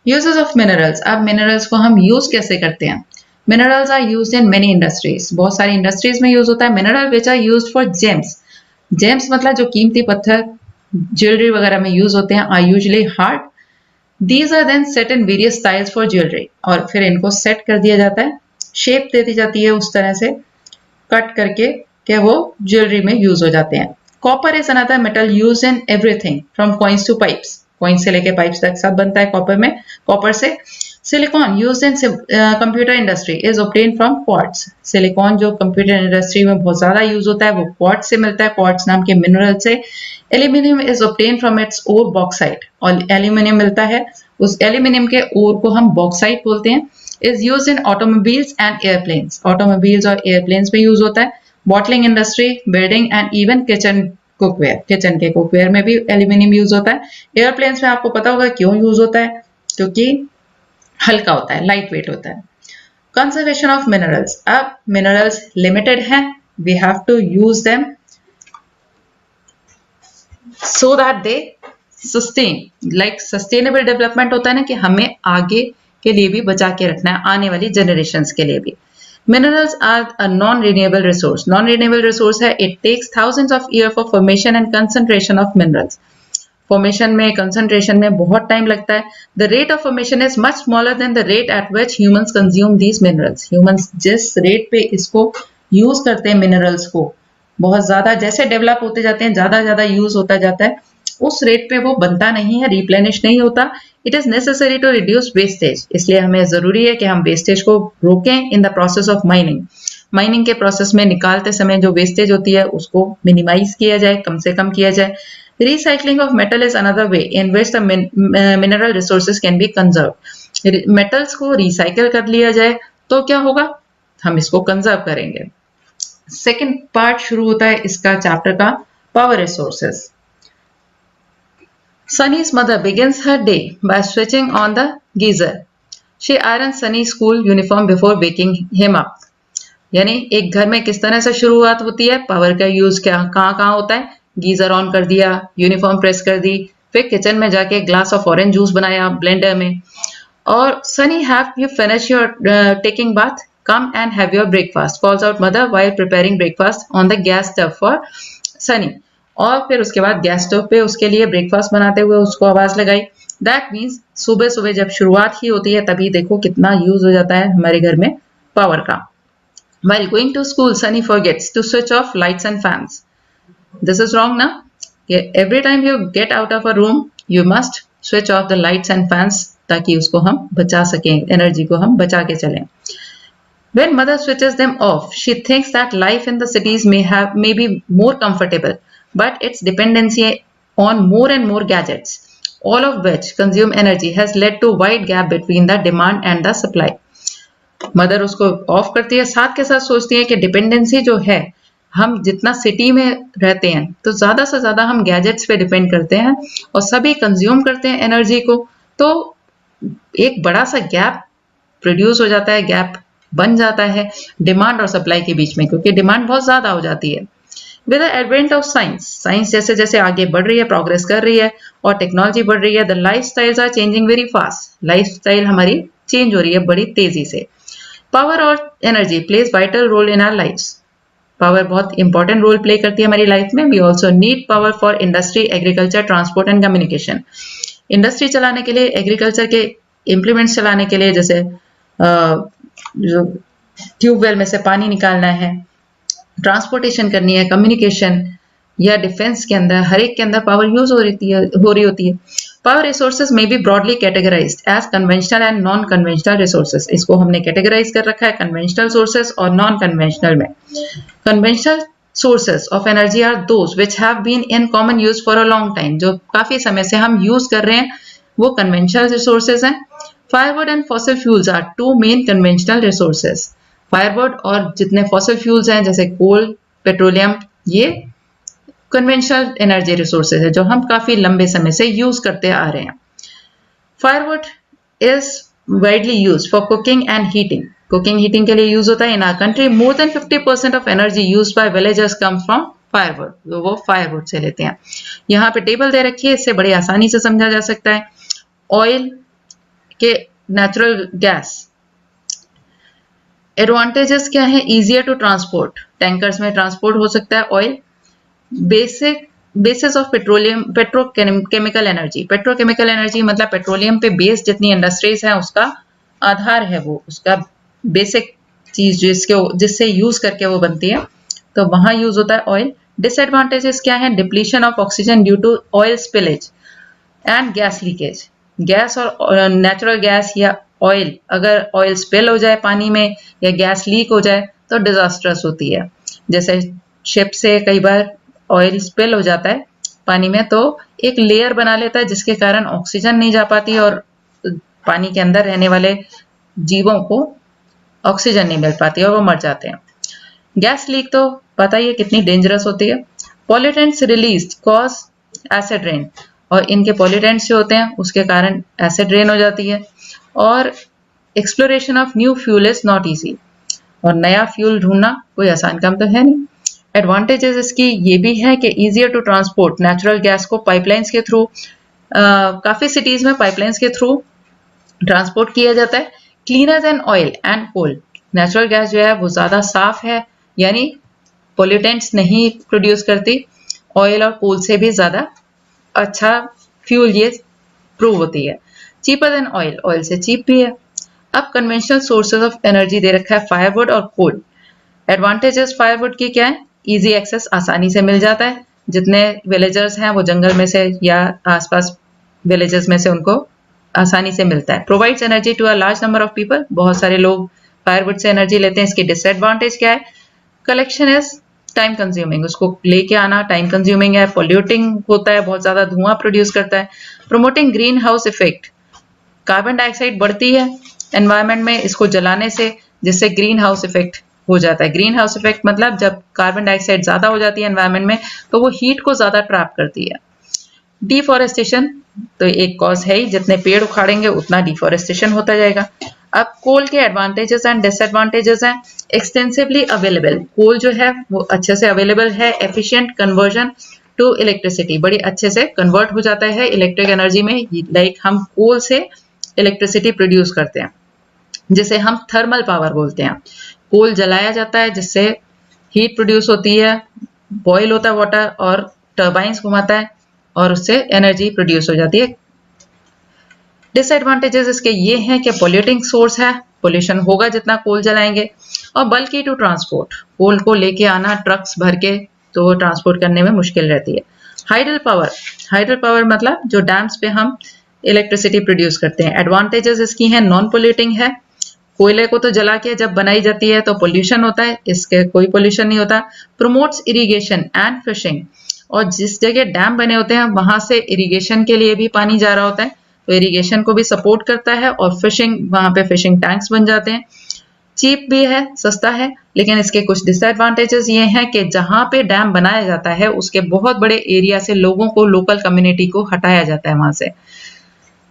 Uses of minerals. अब मिनरल्स को हम यूज कैसे करते हैं? Minerals are used in many industries. बहुत सारी इंडस्ट्रीज में यूज होता है. Mineral which are used for gems. Gems मतलब जो कीमती पत्थर ज्वेलरी वगैरह में यूज होते हैं, are usually hard. These are then set in various styles for jewellery. और फिर इनको सेट कर दिया जाता है, शेप दे दी जाती है उस तरह से कट करके कि वो ज्वेलरी में यूज हो जाते हैं. Copper is another metal use in everything from coins to pipes. Coins से लेके पाइप्स तक सब बनता है कॉपर में, कॉपर से. Silicon use in computer industry is obtain from quartz. Silicon जो कंप्यूटर इंडस्ट्री में बहुत ज्यादा यूज होता है वो क्वार्ट्ज से मिलता है, क्वार्ट्ज नाम के मिनरल से. Aluminium is obtain from its ore bauxite. और एल्यूमिनियम मिलता है, उस एल्यूमिनियम के ओर को हम बॉक्साइट बोलते हैं. is used in automobiles and airplanes. Automobiles और airplanes में यूज होता है. Bottling industry, building and even kitchen cookware. Kitchen के कुकवेयर में भी एल्यूमिनियम यूज होता है. एयरप्लेन्स में आपको पता होगा क्यों यूज होता है, क्योंकि हल्का होता है, लाइट वेट होता है. Conservation of minerals. अब मिनरल्स लिमिटेड हैं, we have to use them so that they sustain. Like sustainable development होता है ना, कि हमें आगे के लिए भी बचा के रखना है, आने वाली जनरेशंस के लिए भी. Minerals are a non renewable resource. Non renewable resource है. It takes thousands of year for formation and concentration of minerals. Formation में, कंसंट्रेशन में बहुत टाइम लगता है. The rate of formation is much smaller than the rate at which humans consume these minerals. Humans जिस rate पे इसको use करते हैं मिनरल्स को, बहुत ज्यादा जैसे डेवलप होते जाते हैं, ज्यादा ज्यादा यूज होता जाता है, उस रेट पे वो बनता नहीं है, रिप्लेनिश नहीं होता. It is necessary to reduce wastage. इसलिए हमें जरूरी है कि हम वेस्टेज को रोकें in the process of mining. Mining के प्रोसेस में निकालते समय जो वेस्टेज होती है उसको मिनिमाइज किया जाए, कम से कम किया जाए. Recycling of metal is another way in which the mineral resources can be conserve. Metals को रिसाइकल कर लिया जाए तो क्या होगा, हम इसको कंजर्व करेंगे. सेकेंड पार्ट शुरू होता है इसका चैप्टर का, power resources. Sunny's mother begins her day by switching on the geyser. She irons Sunny's school uniform before waking him up. यानी एक घर में किस तरह से शुरुआत होती है, पावर का यूज क्या कहाँ कहाँ होता है. गीजर ऑन कर दिया, यूनिफॉर्म प्रेस कर दी, फिर किचन में जाके ग्लास ऑफ ऑरेंज जूस बनाया ब्लेंडर में. और Sunny, have you finished your taking bath? Come and have your breakfast. Calls out mother while preparing breakfast on the gas stove for Sunny. और फिर उसके बाद गैस स्टोव पे उसके लिए ब्रेकफास्ट बनाते हुए उसको आवाज लगाई. दैट मीन्स सुबह सुबह जब शुरुआत ही होती है तभी देखो कितना यूज हो जाता है हमारे घर में पावर का. While going to school, Sunny forgets to switch off lights and fans. This is wrong ना? Every time you get out of a room, you must switch off the lights and fans ताकि उसको हम बचा सकें, energy को हम बचा के चलें. When mother switches them off, she thinks that life in the cities may be more comfortable. But its dependency on more and more gadgets, all of which consume energy, has led to wide gap between the demand and the supply. Mother उसको of करती है, साथ के साथ सोचती है कि dependency जो है, हम जितना सिटी में रहते हैं तो ज्यादा से ज्यादा हम गैजेट्स पे डिपेंड करते हैं और सभी कंज्यूम करते हैं एनर्जी को, तो एक बड़ा सा गैप प्रोड्यूस हो जाता है, गैप बन जाता है डिमांड और सप्लाई के बीच में, क्योंकि डिमांड बहुत ज्यादा हो जाती है. With the advent of science, science जैसे जैसे आगे बढ़ रही है, प्रोग्रेस कर रही है और टेक्नोलॉजी बढ़ रही है, the lifestyles are changing very fast. Lifestyle हमारी चेंज हो रही है बड़ी तेजी से. पावर और energy plays vital role in our lives. Power बहुत इंपॉर्टेंट रोल प्ले करती है हमारी लाइफ में। We also need power for industry, agriculture, transport and communication. Industry चलाने के लिए, एग्रीकल्चर के इम्प्लीमेंट्स चलाने के लिए, जैसे जो ट्यूबवेल में से पानी निकालना है, ट्रांसपोर्टेशन करनी है, कम्युनिकेशन या डिफेंस के अंदर, हर एक के अंदर पावर यूज हो रही होती है। पावर रिसोर्सेज में be broadly categorized as conventional and non conventional resources. इसको हमने कैटेगराइज कर रखा है कन्वेंशनल सोर्सेज और नॉन कन्वेंशनल में। Conventional sources of energy are those which have been in common use for a long time. जो काफी समय से हम यूज कर रहे हैं वो कन्वेंशनल रिसोर्सेज हैं। Firewood and fossil fuels are two main conventional resources. Firewood और जितने फॉसिल फ्यूल्स हैं जैसे कोल, पेट्रोलियम, ये कन्वेंशनल एनर्जी रिसोर्सेज है जो हम काफी लंबे समय से यूज करते आ रहे हैं। Firewood is widely use for cooking and heating. Cooking heating के लिए यूज होता है। In our country more than 50% of energy used by villagers come from firewood. वो फायरवुड से लेते हैं। यहाँ पे टेबल दे रखी है, इससे बड़ी आसानी से समझा जा सकता है। ऑयल के नेचुरल गैस एडवांटेजेस क्या है? इजियर टू ट्रांसपोर्ट, टैंकर्स में ट्रांसपोर्ट हो सकता है oil. Basis of petroleum, petrochemical energy. Petrochemical energy मतलब पेट्रोलियम पे बेस्ड जितनी इंडस्ट्रीज हैं उसका आधार है, वो उसका बेसिक चीज जिससे यूज करके वो बनती है, तो वहां यूज होता है ऑयल। डिसएडवांटेजेस क्या है? Depletion of oxygen due to oil spillage and gas leakage. Gas और नेचुरल गैस या ऑयल, अगर ऑयल स्पिल हो जाए पानी में या गैस लीक हो जाए तो डिजास्टर्स होती है। जैसे शिप से कई बार ऑयल स्पिल हो जाता है पानी में, तो एक लेयर बना लेता है जिसके कारण ऑक्सीजन नहीं जा पाती और पानी के अंदर रहने वाले जीवों को ऑक्सीजन नहीं मिल पाती और वो मर जाते हैं। गैस लीक तो पता ही है कितनी डेंजरस होती है। Pollutants released cause acid rain, और इनके पॉल्यूटेंट्स जो होते हैं उसके कारण एसिड रेन हो जाती है। और exploration of new fuel is not easy, और नया फ्यूल ढूंढना कोई आसान काम तो है नहीं। एडवांटेजेस इसकी ये भी है कि easier to transport, natural gas को पाइपलाइंस के थ्रू, काफी सिटीज में पाइपलाइंस के थ्रू ट्रांसपोर्ट किया जाता है। Cleaner than oil and coal, natural gas जो है वो ज्यादा साफ है, यानी पोल्यूटेंट्स नहीं प्रोड्यूस करती। ऑयल और कोल से भी ज्यादा अच्छा फ्यूल ये प्रूव होती है। चीपर देन ऑयल, ऑयल से चीप भी है। अब कन्वेंशनल सोर्सेज ऑफ एनर्जी दे रखा है फायरवुड और कोल। एडवांटेजेस फायरवुड की क्या है? इजी एक्सेस, आसानी से मिल जाता है। जितने विलेजर्स हैं वो जंगल में से या आसपास विलेजेस में से उनको आसानी से मिलता है। Provides energy to a large number of people, बहुत सारे लोग फायरवुड से एनर्जी लेते हैं। इसकी डिसएडवांटेज क्या है? कलेक्शन इज टाइम कंज्यूमिंग, उसको लेके आना टाइम कंज्यूमिंग है। पॉल्यूटिंग होता है, बहुत ज्यादा धुआं प्रोड्यूस करता है। Promoting green house effect, carbon dioxide बढ़ती है एनवायरमेंट में इसको जलाने से, जिससे ग्रीन हाउस इफेक्ट हो जाता है। ग्रीन हाउस इफेक्ट मतलब जब कार्बन डाइऑक्साइड ज्यादा हो जाती है एनवायरमेंट में तो वो हीट को ज्यादा ट्रैप करती है। डिफॉरेस्टेशन तो एक कॉज है ही, जितने पेड़ उखाड़ेंगे उतना डिफॉरेस्टेशन होता जाएगा। अब कोल के एडवांटेजेस एंड डिसएडवांटेजेस हैं। एक्सटेंसिवली अवेलेबल, कोल जो है वो अच्छे से अवेलेबल है। एफिशिएंट कन्वर्जन टू इलेक्ट्रिसिटी, बड़ी अच्छे से कन्वर्ट हो जाता है इलेक्ट्रिक एनर्जी में। लाइक हम कोल से इलेक्ट्रिसिटी प्रोड्यूस करते हैं जिसे हम थर्मल पावर बोलते हैं। कोल जलाया जाता है जिससे हीट प्रोड्यूस होती है, बॉयल होता है वाटर और टर्बाइंस घुमाता है और उससे एनर्जी प्रोड्यूस हो जाती है। डिसएडवांटेजेस इसके ये हैं कि पॉल्यूटिंग सोर्स है, पोल्यूशन होगा जितना कोल जलाएंगे। और बल्कि टू ट्रांसपोर्ट, कोल को लेके आना ट्रक्स भर के तो ट्रांसपोर्ट करने में मुश्किल रहती है। हाइडल पावर, हाइडल पावर मतलब जो डैम्स पे हम इलेक्ट्रिसिटी प्रोड्यूस करते हैं। एडवांटेजेस इसकी हैं, नॉन पोल्यूटिंग है। कोयले को तो जला के जब बनाई जाती है तो पोल्यूशन होता है, इसके कोई पोल्यूशन नहीं होता। प्रोमोट्स इरिगेशन एंड फिशिंग, और जिस जगह डैम बने होते हैं वहां से इरिगेशन के लिए भी पानी जा रहा होता है तो इरिगेशन को भी सपोर्ट करता है। और फिशिंग, वहां पे फिशिंग टैंक्स बन जाते हैं। चीप भी है, सस्ता है, लेकिन इसके कुछ डिसएडवांटेजेस ये हैं कि जहां पे डैम बनाया जाता है उसके बहुत बड़े एरिया से लोगों को, लोकल कम्युनिटी को हटाया जाता है वहां से।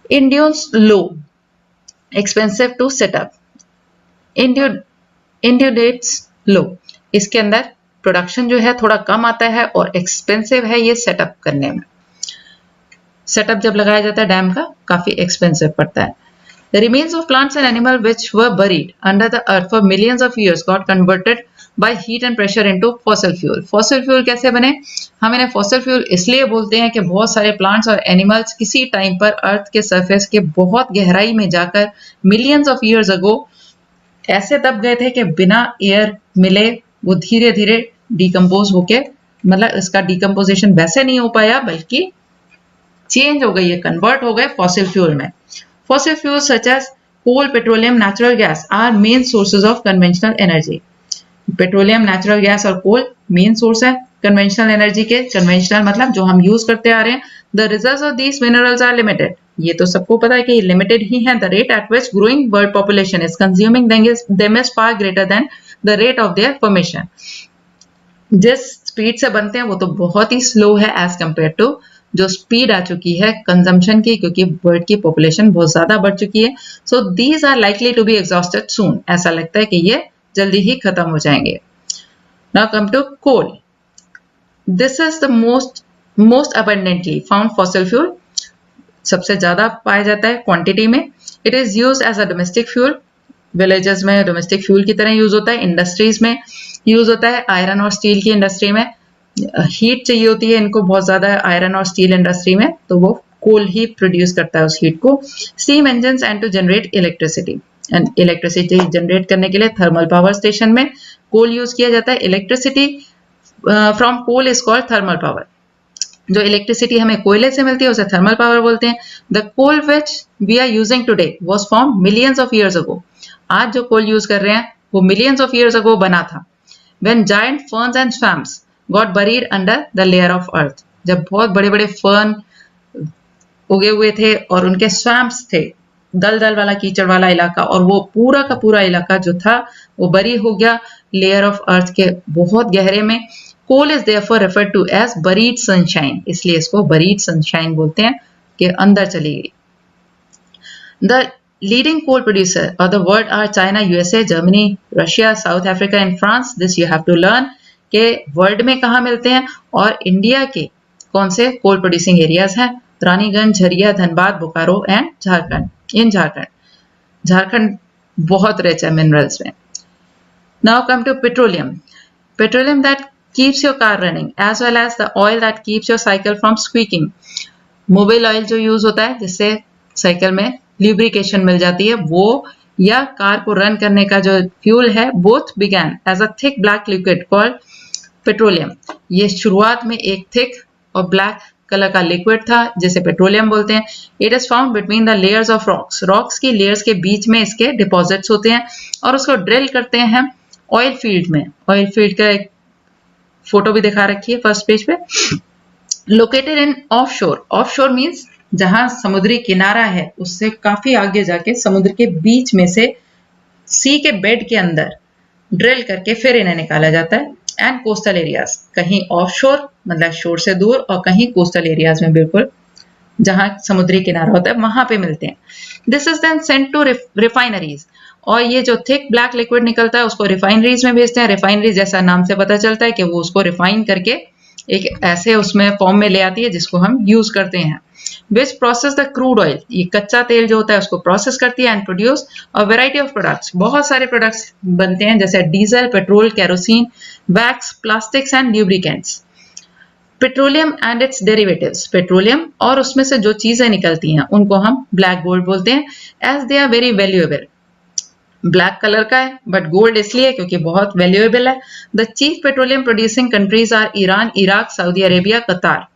इंड्यूस लो, एक्सपेंसिव टू सेटअप। इंड्यूडेट्स लो, इसके अंदर प्रोडक्शन जो है थोड़ा कम आता है और एक्सपेंसिव है ये सेटअप करने में। सेटअप जब लगाया जाता है डैम का काफी एक्सपेंसिव पड़ता है। The remains of plants and animals which were buried under the earth for millions of years got converted by heat and pressure into fossil fuel. Fossil fuel कैसे बने? हम इन्हें fossil fuel इसलिए बोलते हैं कि बहुत सारे plants और animals किसी टाइम पर अर्थ के सरफेस के बहुत गहराई में जाकर millions of years ago ऐसे दब गए थे कि बिना एयर मिले वो धीरे धीरे डिकम्पोज होके, मतलब इसका डिकम्पोजिशन वैसे नहीं हो पाया बल्कि चेंज हो गई है, कन्वर्ट हो गए फॉसिल फ्यूल में. Fossil fuel such as coal, petroleum, natural gas are main sources of conventional energy. Petroleum, natural gas और कोल मेन सोर्स है कन्वेंशनल एनर्जी के. कन्वेंशनल मतलब जो हम यूज करते आ रहे हैं. The reserves of these minerals are limited. ये तो सबको पता है कि ये लिमिटेड ही है. The rate at which growing world population is consuming them is far greater than the rate of their formation. जिस स्पीड से बनते हैं वो तो बहुत ही स्लो है एज कंपेयर टू जो स्पीड आ चुकी है कंजम्पशन की, क्योंकि वर्ल्ड की पॉपुलेशन बहुत ज्यादा बढ़ चुकी है. So these are likely to be exhausted soon. ऐसा लगता है कि ये जल्दी ही खत्म हो जाएंगे. Now come to coal. This is the most abundantly found fossil fuel. सबसे ज्यादा पाया जाता है क्वांटिटी में. It is use as a domestic fuel. Villages में डोमेस्टिक फ्यूल की तरह यूज होता है. इंडस्ट्रीज में यूज होता है. आयरन और स्टील की इंडस्ट्री में हीट चाहिए होती है इनको बहुत ज्यादा, आयरन और स्टील इंडस्ट्री में, तो वो कोल ही प्रोड्यूस करता है उस हीट को. Steam engines and to generate electricity. And electricity generate करने के लिए थर्मल पावर स्टेशन में कोल यूज किया जाता है. Electricity from coal is called thermal power. जो इलेक्ट्रिसिटी हमें कोयले से मिलती है उसे थर्मल पावर बोलते हैं. The coal which we are using today was form millions of years ago. आज जो कोल यूज कर रहे हैं वो मिलियंस ऑफ ईयर्स अगो बना था. When giant ferns and swamps got buried under the layer of earth. जब बहुत बड़े बड़े फर्न उगे हुए थे और उनके स्वैम्प्स थे, दलदल वाला कीचड़ वाला इलाका, और वो पूरा का पूरा इलाका जो था वो बरी हो गया लेयर ऑफ अर्थ के बहुत गहरे में. Coal is therefore referred to as buried sunshine. इसलिए इसको buried sunshine बोलते हैं कि अंदर चली गई. The leading coal producer of the world are China, USA, Germany, Russia, South Africa and France. This you have to learn कि world में कहाँ मिलते हैं और इंडिया के कौन से कोल प्रोड्यूसिंग एरियाज हैं. रानीगंज, झरिया, धनबाद, बोकारो एंड झारखंड. इन झारखंड बहुत रिच है मिनरल्स में. Now come to petroleum. Petroleum that keeps your car running as well as the oil that keeps your cycle from squeaking. Mobile oil जो यूज होता है जिससे साइकिल में lubrication मिल जाती है, वो या कार को रन करने का जो फ्यूल है, both began as a thick black liquid called petroleum. ये शुरुआत में एक थिक और ब्लैक कलर का लिक्विड था जिसे पेट्रोलियम बोलते हैं. It is found between the layers of rocks. Rocks की लेयर्स के बीच में इसके डिपॉजिट्स होते हैं और उसको ड्रिल करते हैं ऑयल फील्ड में. ऑयल फील्ड का एक फोटो भी दिखा रखी है फर्स्ट पेज पे. लोकेटेड इन ऑफ शोर. ऑफ शोर मीन्स जहां समुद्री किनारा है उससे काफी आगे जाके समुद्र के बीच में से सी के बेड के अंदर ड्रिल करके फिर इन्हें निकाला जाता है. एंड कोस्टल एरियाज, कहीं ऑफ शोर मतलब शोर से दूर और कहीं कोस्टल एरियाज में बिल्कुल जहां समुद्री किनारा होता है वहां पे मिलते हैं. This is then sent to refineries. और ये जो थिक ब्लैक लिक्विड निकलता है उसको रिफाइनरीज में भेजते हैं. रिफाइनरीज जैसा नाम से पता चलता है कि वो उसको रिफाइन करके एक ऐसे उसमें फॉर्म में ले आती है जिसको हम यूज करते हैं. Which process the crude oil. ये कच्चा तेल जो होता है उसको प्रोसेस करती है and produce a variety of products. बहुत सारे प्रोडक्ट्स बनते हैं जैसे diesel, petrol, kerosene, wax, plastics and lubricants. Petroleum and it's derivatives. Petroleum और उसमें से जो चीजें निकलती हैं उनको हम ब्लैक गोल्ड बोलते हैं as they are very valuable. Black colour का है बट गोल्ड इसलिए क्योंकि बहुत वैल्यूएबल है. The chief petroleum producing countries are Iran, Iraq, Saudi Arabia, Qatar.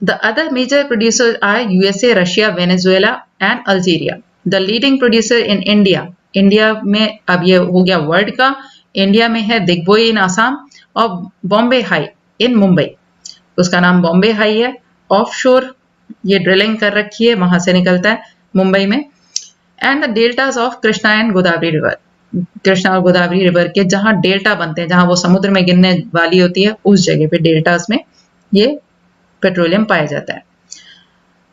The other major producers are USA, Russia, Venezuela and Algeria. The leading producer in India. India में अब ये हो गया वर्ल्ड का. इंडिया में है दिग्बोई इन आसाम और बॉम्बे हाई इन मुंबई. उसका नाम बॉम्बे हाई है. ऑफ शोर ये ड्रिलिंग कर रखी है, वहां से निकलता है मुंबई में. And the deltas of Krishna and Godavari river. Krishna और गोदावरी रिवर के जहां डेल्टा बनते हैं, जहां वो समुद्र में गिरने वाली होती है, उस जगह पे डेल्टास में ये पेट्रोलियम पाया जाता है.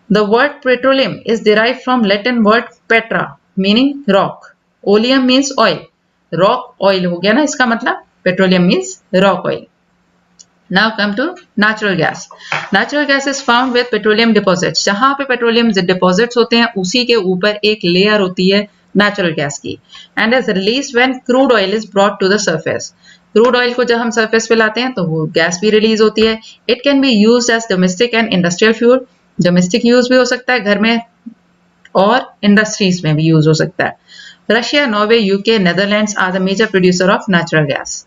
The word petroleum is derive from Latin word Petra meaning rock. Oleum means oil. Rock oil हो गया ना इसका मतलब. Petroleum means rock oil. Now come to natural gas. Natural gas is found with petroleum deposits. जहाँ पे petroleum deposits होते हैं उसी के ऊपर एक लेयर होती है नेचुरल गैस की, and is release when crude oil is brought to the surface. Crude oil को जब हम सरफेस पे लाते हैं तो वो गैस भी रिलीज होती है. It can be used as domestic and industrial fuel. Domestic use भी हो सकता है घर में और इंडस्ट्रीज में भी यूज हो सकता है. Russia, Norway, UK, Netherlands are the major producer of natural gas.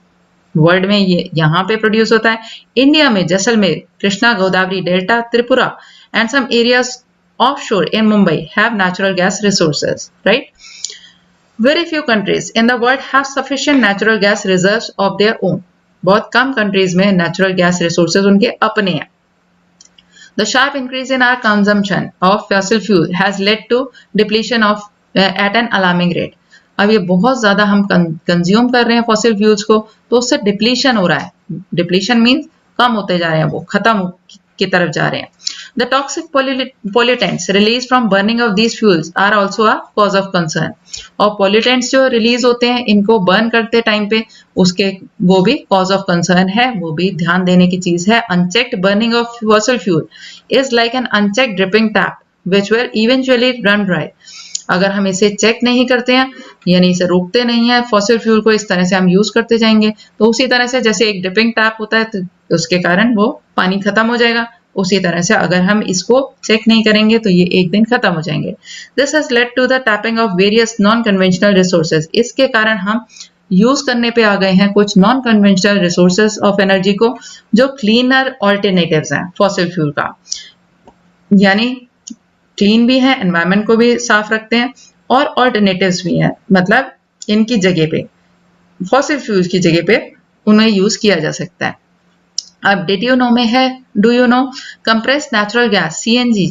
World में ये यहाँ पे प्रोड्यूस होता है. इंडिया में Jaisalmer, Krishna Godavari delta, Tripura and some areas offshore in Mumbai have natural gas resources, right? Very few countries in the world have sufficient natural gas reserves of their own. बहुत कम countries में natural gas resources उनके अपने हैं. The sharp increase in our consumption of fossil fuel has led to depletion of at an alarming rate. अब ये बहुत ज्यादा हम कंज्यूम कर रहे हैं फॉसिल फ्यूल्स को, तो उससे डिप्लीशन हो रहा है. डिप्लीशन मीन्स कम होते जा रहे हैं, वो खत्म की तरफ जा रहे हैं. The toxic pollutants released from burning of these fuels are also a cause of concern. और pollutants जो रिलीज होते हैं इनको बर्न करते टाइम पे उसके वो भी cause of concern है, वो भी ध्यान देने की चीज है. Unchecked burning of fossil fuel is like an unchecked dripping tap which will eventually run dry. अगर हम इसे चेक नहीं करते हैं यानी इसे रोकते नहीं है फॉसिल फ्यूल को, इस तरह से हम यूज करते जाएंगे तो उसी तरह से जैसे एक ड्रिपिंग टैप होता है तो उसके कारण वो पानी खत्म हो जाएगा, उसी तरह से अगर हम इसको चेक नहीं करेंगे तो ये एक दिन खत्म हो जाएंगे. This has led to the tapping of various non conventional resources. इसके कारण हम यूज करने पे आ गए हैं कुछ non conventional resources of energy को जो क्लीनर ऑल्टरनेटिव्स हैं फॉसिल फ्यूल का, यानी क्लीन भी है, एनवायरनमेंट को भी साफ रखते हैं और ऑल्टरनेटिव्स भी हैं, मतलब इनकी जगह पे फॉसिल फ्यूल्स की जगह पे उन्हें यूज किया जा सकता है. अब डिड यू नो में है, do you know compressed natural gas CNG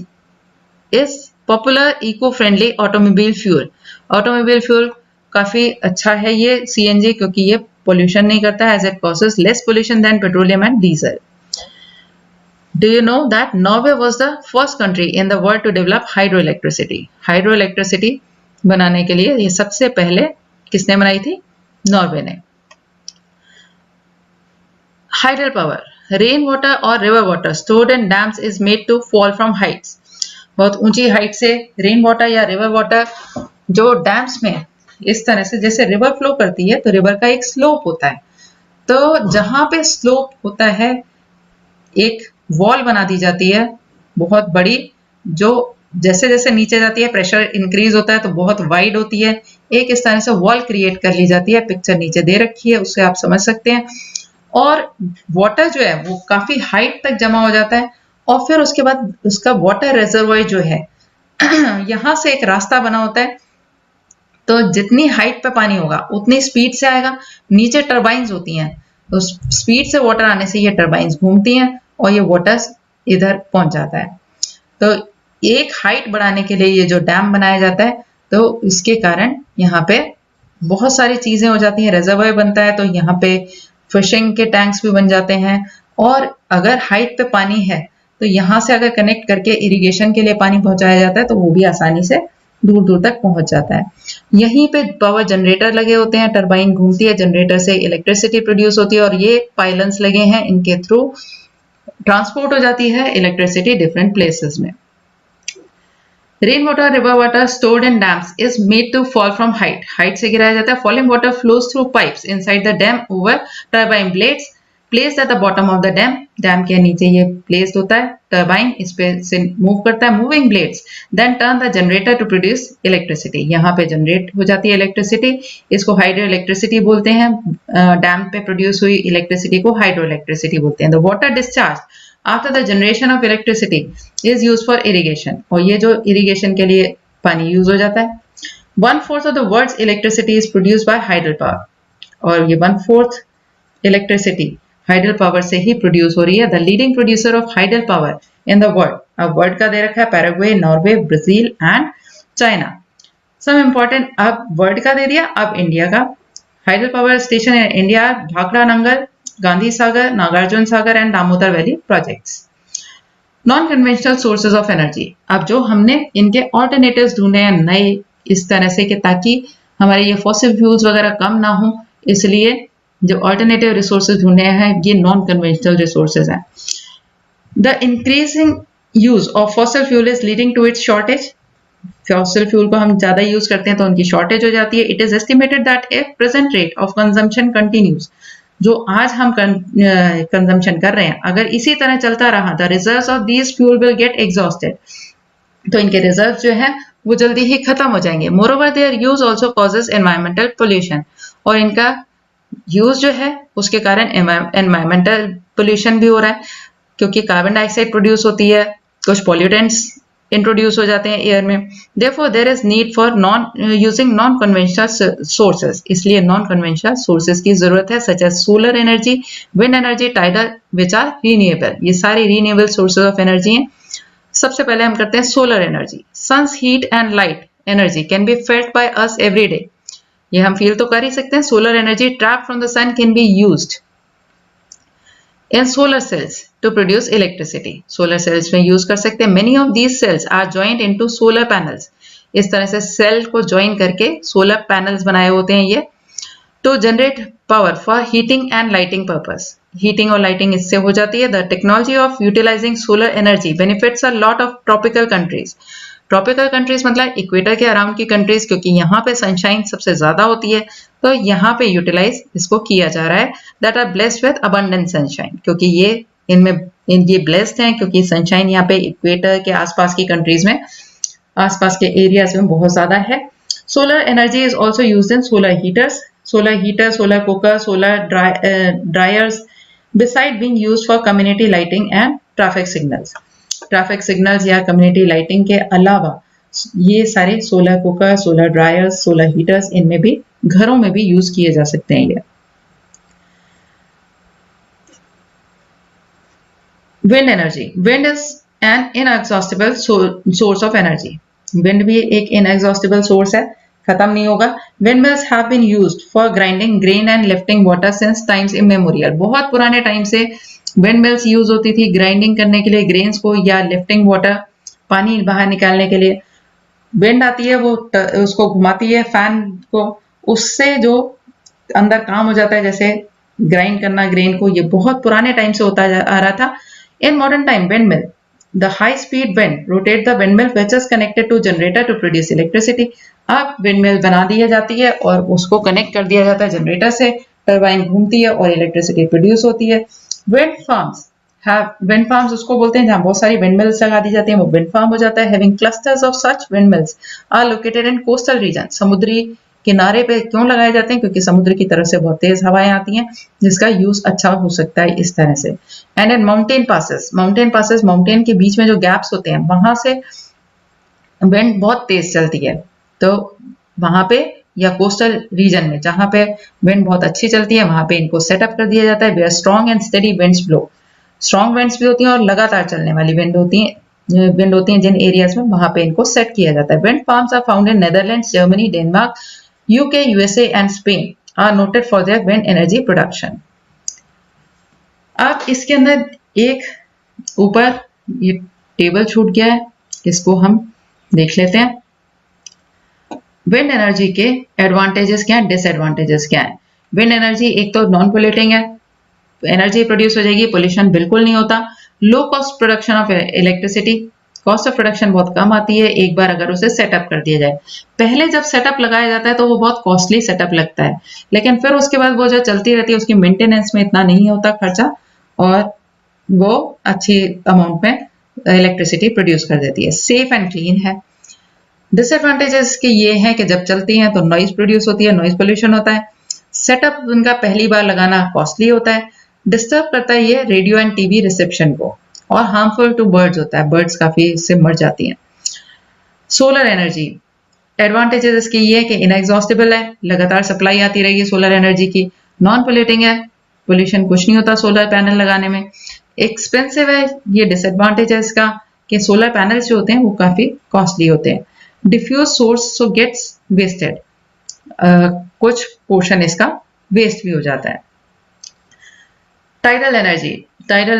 is popular eco friendly automobile fuel. Automobile fuel काफी अच्छा है ये सीएनजी क्योंकि ये पोल्यूशन नहीं करता है, as it causes less pollution than petroleum and diesel. Do you know that Norway was the first country in the world to develop hydroelectricity? Hydroelectricity बनाने के लिए ये सबसे पहले किसने बनाई थी? नॉर्वे ने. Hydel power, rain water or river water stored in dams is made to fall from heights. बहुत ऊंची हाइट से रेन वाटर या रिवर वाटर जो डैम्स में इस तरह से जैसे रिवर फ्लो करती है तो रिवर का एक स्लोप होता है, तो जहां पे स्लोप होता है एक वॉल बना दी जाती है बहुत बड़ी, जो जैसे जैसे नीचे जाती है प्रेशर इंक्रीज होता है तो बहुत वाइड होती है. एक इस तरह से वॉल क्रिएट कर ली जाती है, पिक्चर नीचे दे रखी है उससे आप समझ सकते हैं. और वाटर जो है वो काफी हाइट तक जमा हो जाता है और फिर उसके बाद उसका वाटर रिजर्वॉयर जो है यहाँ से एक रास्ता बना होता है, तो जितनी हाइट पे पानी होगा उतनी स्पीड से आएगा. नीचे टर्बाइंस होती हैं तो स्पीड से वाटर आने से ये टर्बाइंस घूमती हैं और ये वाटर इधर पहुंच जाता है. तो एक हाइट बढ़ाने के लिए ये जो डैम बनाया जाता है तो इसके कारण यहाँ पे बहुत सारी चीजें हो जाती हैं, रिजर्वायर बनता है तो यहाँ पे फिशिंग के टैंक्स भी बन जाते हैं. और अगर हाइट पे पानी है तो यहाँ से अगर कनेक्ट करके इरिगेशन के लिए पानी पहुंचाया जाता है तो वो भी आसानी से दूर दूर तक पहुंच जाता है. यहीं पे पावर जनरेटर लगे होते हैं, टरबाइन घूमती है, जनरेटर से इलेक्ट्रिसिटी प्रोड्यूस होती है और ये पाइलन्स लगे हैं, इनके थ्रू ट्रांसपोर्ट हो जाती है इलेक्ट्रिसिटी डिफरेंट प्लेसेस में. Rain water, river water stored in dams is made to fall from height. Height से गिराया जाता है. Falling water flows through pipes inside the dam over turbine blades placed at the bottom of the dam. Dam के नीचे ये placed होता है, turbine इस पे से मूव करता है, moving blades then turn the generator to produce electricity. यहाँ पे जनरेट हो जाती है इलेक्ट्रिसिटी, इसको हाइड्रो इलेक्ट्रिसिटी बोलते हैं. डैम पे प्रोड्यूस हुई इलेक्ट्रिसिटी को हाइड्रो इलेक्ट्रिसिटी बोलते हैं. The water discharge after the generation of electricity is use for irrigation. और ये जो इरिगेशन के लिए पानी यूज हो जाता है. 1/4 of the world's electricity is produced by hydel power. और ये 1/4 इलेक्ट्रिसिटी हाइडल पावर से ही प्रोड्यूस हो रही है. The leading producer of hydel power in the world, अब वर्ल्ड का दे रखा है Paraguay, Norway, Brazil and China. Some important, अब वर्ल्ड का दे दिया, अब इंडिया का. Hydel power station in India Bhakra Nangal, Gandhi Sagar, Nagarjuna Sagar and Damodar valley projects. Non conventional sources of energy, अब जो हमने इनके ऑल्टरनेटिव्स ढूंढे हैं नए इस तरह से कि ताकि हमारे ये फॉसिल फ्यूल्स वगैरह कम ना हो, इसलिए जो ऑल्टरनेटिव रिसोर्सेज ढूंढ रहे हैं ये नॉन कन्वेंशनल रिसोर्सेज हैं। The increasing use of fossil fuel is leading to its shortage. Fossil fuel को हम ज्यादा यूज करते हैं तो उनकी शॉर्टेज हो जाती है। It is estimated that if present rate of consumption continues, जो आज हम कंजम्पशन कर रहे हैं अगर इसी तरह चलता रहा, the reserves of these fuel will get exhausted, तो इनके रिजर्व जो है वो जल्दी ही खत्म हो जाएंगे। Moreover their use also causes environmental pollution, और इनका यूज जो है उसके कारण एनवायरमेंटल पोल्यूशन भी हो रहा है, क्योंकि कार्बन डाइऑक्साइड प्रोड्यूस होती है, कुछ पॉल्यूटेंट्स इंट्रोड्यूस हो जाते हैं एयर में। Therefore there is need for using non conventional sources, इसलिए नॉन कन्वेंशनल सोर्सेज की जरूरत है, such as solar energy, wind energy, tidal, which are renewable. ये सारी रीन्यूएबल सोर्सेज ऑफ एनर्जी हैं। सबसे पहले हम करते हैं solar energy. Sun's heat and light energy can be felt by us every day, ये हम फील तो कर ही सकते हैं। Solar energy trap from the sun can be used in solar cells to produce electricity, solar cells में use कर सकते हैं। Many of these cells are joint into solar panels, इस तरह से सेल को ज्वाइन करके सोलर पैनल्स बनाए होते हैं ये, to generate power for heating and lighting purpose. Heating और लाइटिंग इससे हो जाती है। The technology of utilising solar energy benefits a lot of tropical countries. Tropical countries मतलब इक्वेटर के अराउंड की कंट्रीज, क्योंकि यहाँ पे सनशाइन सबसे ज्यादा होती है, तो यहाँ पे यूटिलाइज इसको किया जा रहा है। That are blessed with abundant sunshine, क्योंकि ये ब्लेस्ड हैं क्योंकि सनशाइन यहाँ पे इक्वेटर के आसपास की कंट्रीज में, आसपास के एरियाज में बहुत ज्यादा है। Solar energy is also used in solar heaters, solar cooker, solar dryers, beside being used for community lighting and traffic signals. Traffic signals या कम्युनिटी लाइटिंग के अलावा ये सारे solar cooker, solar dryers, solar heaters, इनमें भी घरों में भी यूज किए जा सकते हैं ये। Wind energy, wind is an inexhaustible source of energy. Wind भी एक इनएग्जॉस्टिबल सोर्स है, खत्म नहीं होगा। Windmills have been used for grinding grain and lifting water since times immemorial. बहुत पुराने टाइम से विंडमिल्स यूज होती थी ग्राइंडिंग करने के लिए ग्रेन्स को, या लिफ्टिंग वाटर, पानी बाहर निकालने के लिए। विंड आती है, वो उसको घुमाती है फैन को, उससे जो अंदर काम हो जाता है जैसे ग्राइंड करना ग्रेन को, ये बहुत पुराने टाइम से होता आ रहा था। In modern time windmill, the high speed wind rotate the windmill which is connected to generator to produce electricity। अब windmill बना दी जाती है और उसको कनेक्ट कर दिया जाता है जनरेटर से, टरबाइन घूमती है और इलेक्ट्रिसिटी प्रोड्यूस होती है। विंड फार्म्स उसको बोलते हैं जहां बहुत सारी विंडमिल्स लगा दी जाती हैं, वो विंड फार्म हो जाता है। Having clusters of such windmills are located in coastal region. समुद्री किनारे पे क्यों लगाए जाते हैं? क्योंकि समुद्र की तरफ से बहुत तेज हवाएं आती हैं जिसका यूज अच्छा हो सकता है इस तरह से। And in mountain passes, mountain के बीच में जो गैप्स होते हैं वहां से विंड बहुत तेज चलती है, तो वहां पे या कोस्टल रीजन में जहां पे विंड बहुत अच्छी चलती है वहां पे इनको सेटअप कर दिया जाता है। Where strong and steady winds blow, strong winds भी होती हैं और लगातार चलने वाली विंड होती हैं जिन एरियाज में, वहां पे इनको सेट किया जाता है। Wind farms are found in Netherlands, Germany, Denmark, UK, USA and Spain are noted for their wind energy production. अब इसके अंदर एक ऊपर ये टेबल छूट गया है, इसको हम देख लेते हैं। विंड एनर्जी के एडवांटेजेस क्या है, डिसएडवांटेजेस क्या है। विंड एनर्जी एक तो नॉन पोल्यूटिंग है, एनर्जी प्रोड्यूस हो जाएगी, पोल्यूशन बिल्कुल नहीं होता। Low cost production of electricity, cost of production बहुत कम आती है एक बार अगर उसे सेटअप कर दिया जाए। पहले जब सेटअप लगाया जाता है तो वो बहुत कॉस्टली सेटअप लगता है, लेकिन फिर उसके बाद वो जो चलती रहती है उसकी मेंटेनेंस में इतना नहीं होता खर्चा, और वो अच्छी अमाउंट में इलेक्ट्रिसिटी प्रोड्यूस कर देती है। सेफ एंड क्लीन है। डिसएडवांटेजेस के ये हैं कि जब चलती हैं तो नॉइज प्रोड्यूस होती है, नॉइज पोल्यूशन होता है। सेटअप उनका पहली बार लगाना कॉस्टली होता है। डिस्टर्ब करता है ये रेडियो एंड टीवी रिसेप्शन को, और हार्मफुल टू बर्ड्स होता है, बर्ड्स काफी इससे मर जाती हैं। सोलर एनर्जी, एडवांटेजेस इसकी ये है कि इनएग्जॉस्टिबल है, लगातार सप्लाई आती रहेगी सोलर एनर्जी की। नॉन पोल्यूटिंग है, पोल्यूशन कुछ नहीं होता सोलर पैनल लगाने में। एक्सपेंसिव है, ये डिसएडवांटेज है इसका कि सोलर पैनल्स जो होते हैं वो काफी कॉस्टली होते हैं। Diffuse source so gets wasted, कुछ पोर्शन इसका वेस्ट भी हो जाता है। टाइडल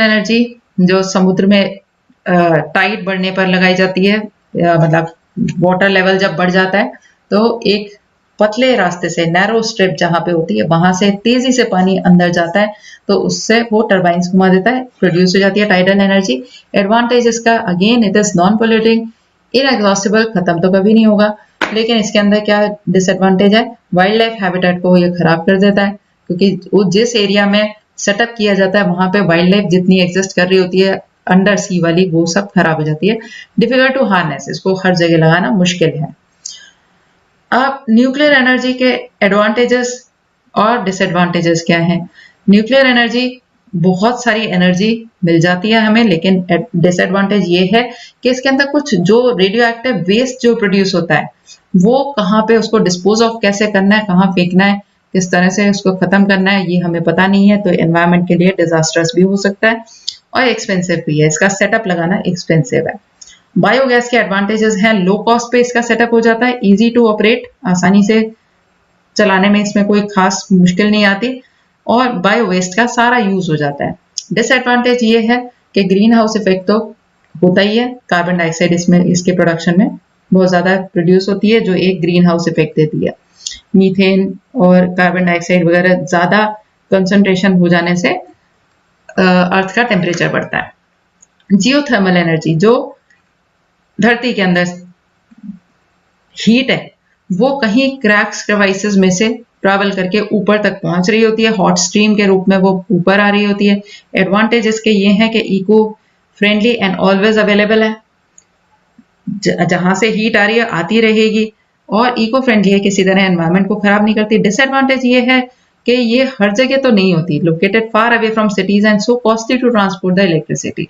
एनर्जी जो समुद्र में टाइड बढ़ने पर लगाई जाती है, मतलब वाटर लेवल जब बढ़ जाता है तो एक पतले रास्ते से, नैरो स्ट्रिप जहां पे होती है, वहां से तेजी से पानी अंदर जाता है, तो उससे वो टरबाइंस घुमा देता है, प्रोड्यूस हो जाती है टाइडल एनर्जी। एडवांटेज इसका, again it is non polluting, inexhaustible, खत्म तो कभी नहीं होगा। लेकिन इसके अंदर क्या डिसएडवांटेज है, वाइल्ड लाइफ हैबिटेट को ये खराब कर देता है, क्योंकि वो जिस एरिया में सेटअप किया जाता है वहां पे वाइल्ड लाइफ जितनी एग्जिस्ट कर रही होती है अंडर सी वाली, वो सब खराब हो जाती है। डिफिकल्ट टू हार्नेस, इसको हर जगह लगाना मुश्किल है। अब न्यूक्लियर एनर्जी के एडवांटेजेस और डिसएडवांटेजेस क्या हैं? न्यूक्लियर एनर्जी, बहुत सारी एनर्जी मिल जाती है हमें, लेकिन डिसएडवांटेज ये है कि इसके अंदर कुछ जो रेडियो एक्टिव वेस्ट जो प्रोड्यूस होता है, वो कहाँ पे उसको डिस्पोज ऑफ कैसे करना है, कहाँ फेंकना है, किस तरह से उसको खत्म करना है, ये हमें पता नहीं है, तो एनवायरमेंट के लिए डिजास्टर्स भी हो सकता है और एक्सपेंसिव भी है, इसका सेटअप लगाना एक्सपेंसिव है। बायोगैस के एडवांटेजेस हैं, लो कॉस्ट पे इसका सेटअप हो जाता है, इजी टू ऑपरेट, आसानी से चलाने में इसमें कोई खास मुश्किल नहीं आती, और बायो वेस्ट का सारा यूज हो जाता है। डिसएडवांटेज ये है कि ग्रीन हाउस इफेक्ट तो होता ही है, कार्बन डाइऑक्साइड इसमें इसके प्रोडक्शन में बहुत ज्यादा प्रोड्यूस होती है, जो एक ग्रीन हाउस इफेक्ट देती है। मीथेन और कार्बन डाइऑक्साइड वगैरह ज्यादा कंसंट्रेशन हो जाने से अर्थ का टेम्परेचर बढ़ता है। जियोथर्मल एनर्जी, जो धरती के अंदर हीट है, वो कहीं क्रैक्स क्रेवाइसेस में से ट्रैवल करके ऊपर तक पहुंच रही होती है, हॉट स्ट्रीम के रूप में वो ऊपर आ रही होती है। एडवांटेज इसके ये हैं कि eco friendly and always available है, जहां से हीट आ रही है आती रहेगी, और इको फ्रेंडली है, किसी तरह एनवायरमेंट को खराब नहीं करती। डिसएडवांटेज ये है कि ये हर जगह तो नहीं होती, located far away from cities and so costly to transport the electricity,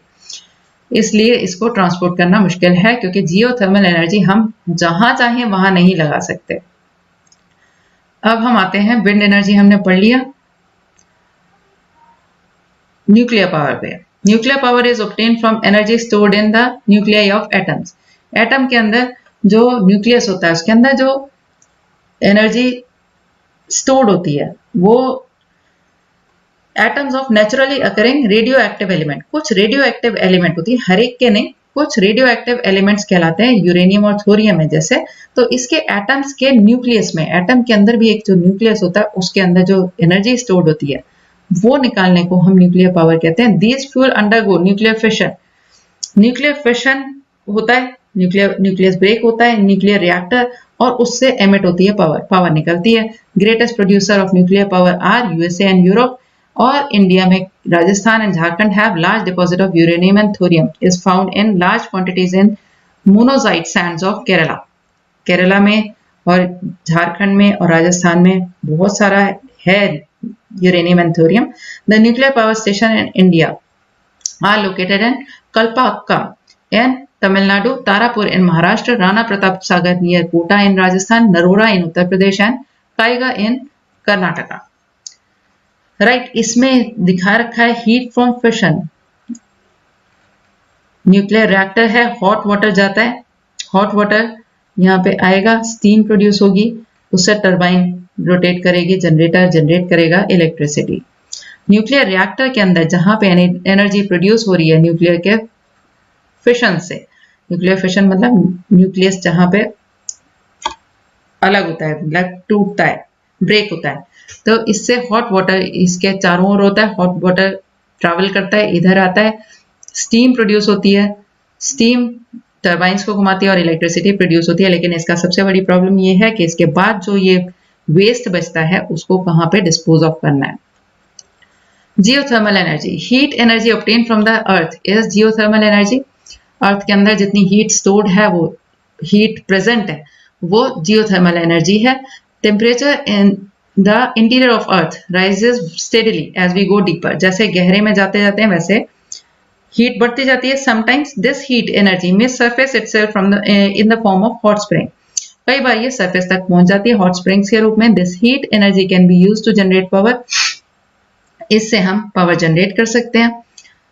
इसलिए इसको ट्रांसपोर्ट करना मुश्किल है, क्योंकि जियोथर्मल एनर्जी हम जहां चाहें वहां नहीं लगा सकते। अब हम आते हैं विंड एनर्जी, हमने पढ़ लिया। न्यूक्लियर पावर पे, nuclear power is obtain from energy stored in the nuclei of atoms. Atom के अंदर जो न्यूक्लियस होता है, उसके अंदर जो एनर्जी स्टोर्ड होती है, वो atoms of naturally occurring radio active element, कुछ रेडियो एक्टिव एलिमेंट होती है, हर एक के नहीं, कुछ रेडियो एक्टिव एलिमेंट्स कहलाते हैं, यूरेनियम और थोरियम है जैसे। तो इसके एटम्स के न्यूक्लियस में, एटम के अंदर भी एक जो न्यूक्लियस होता है, उसके अंदर जो एनर्जी स्टोर्ड होती है, वो निकालने को हम न्यूक्लियर पावर कहते हैं। These fuel undergo nuclear fission, nuclear fission होता है, न्यूक्लियस ब्रेक होता है, न्यूक्लियर रिएक्टर, और उससे एमिट होती है पावर निकलती है। Greatest producer of nuclear power are USA and Europe, और इंडिया में Rajasthan and Jharkhand have large deposit of uranium and thorium is found in large quantities in monazite sands of Kerala. Kerala में और झारखंड में और राजस्थान में बहुत सारा है uranium and thorium. The nuclear power station in India are located in Kalpakkam in Tamil Nadu, Tarapur in Maharashtra, Rana Pratap Sagar near Kota in Rajasthan, Narora in Uttar Pradesh and Kaiga in Karnataka. Right, इसमें दिखा रखा है heat from fission, nuclear reactor है, हॉट वाटर जाता है, हॉट वाटर यहाँ पे आएगा, स्टीम प्रोड्यूस होगी, उससे टरबाइन रोटेट करेगी, जनरेटर जनरेट करेगा इलेक्ट्रिसिटी। न्यूक्लियर रिएक्टर के अंदर जहां पे एनर्जी प्रोड्यूस हो रही है न्यूक्लियर के फिशन से, न्यूक्लियर फिशन मतलब न्यूक्लियस जहां पे अलग होता है, मतलब टूटता है, ब्रेक होता है, तो इससे हॉट वाटर इसके चारों ओर होता है, हॉट वाटर ट्रैवल करता है, इधर आता है, स्टीम प्रोड्यूस होती है, स्टीम टरबाइंस को घुमाती है और इलेक्ट्रिसिटी प्रोड्यूस होती है। लेकिन इसका सबसे बड़ी प्रॉब्लम ये है कि इसके बाद जो ये वेस्ट बचता है उसको कहाँ पे डिस्पोज ऑफ करना है। Geothermal energy, heat energy obtain from the earth is geothermal energy. Earth के अंदर जितनी हीट स्टोर्ड है, वो हीट प्रेजेंट है, वो जियोथर्मल एनर्जी है। Temperature in the interior of earth rises steadily as we go deeper, जैसे गहरे में जाते जाते हैं वैसे हीट बढ़ती जाती है। समटाइम्स दिस हीट एनर्जी में surface itself from the in the form of hot spring, कई बार ये सरफेस तक पहुंच जाती है हॉट स्प्रिंग्स के रूप में। This heat energy can be used to generate power, इससे हम पावर जनरेट कर सकते हैं।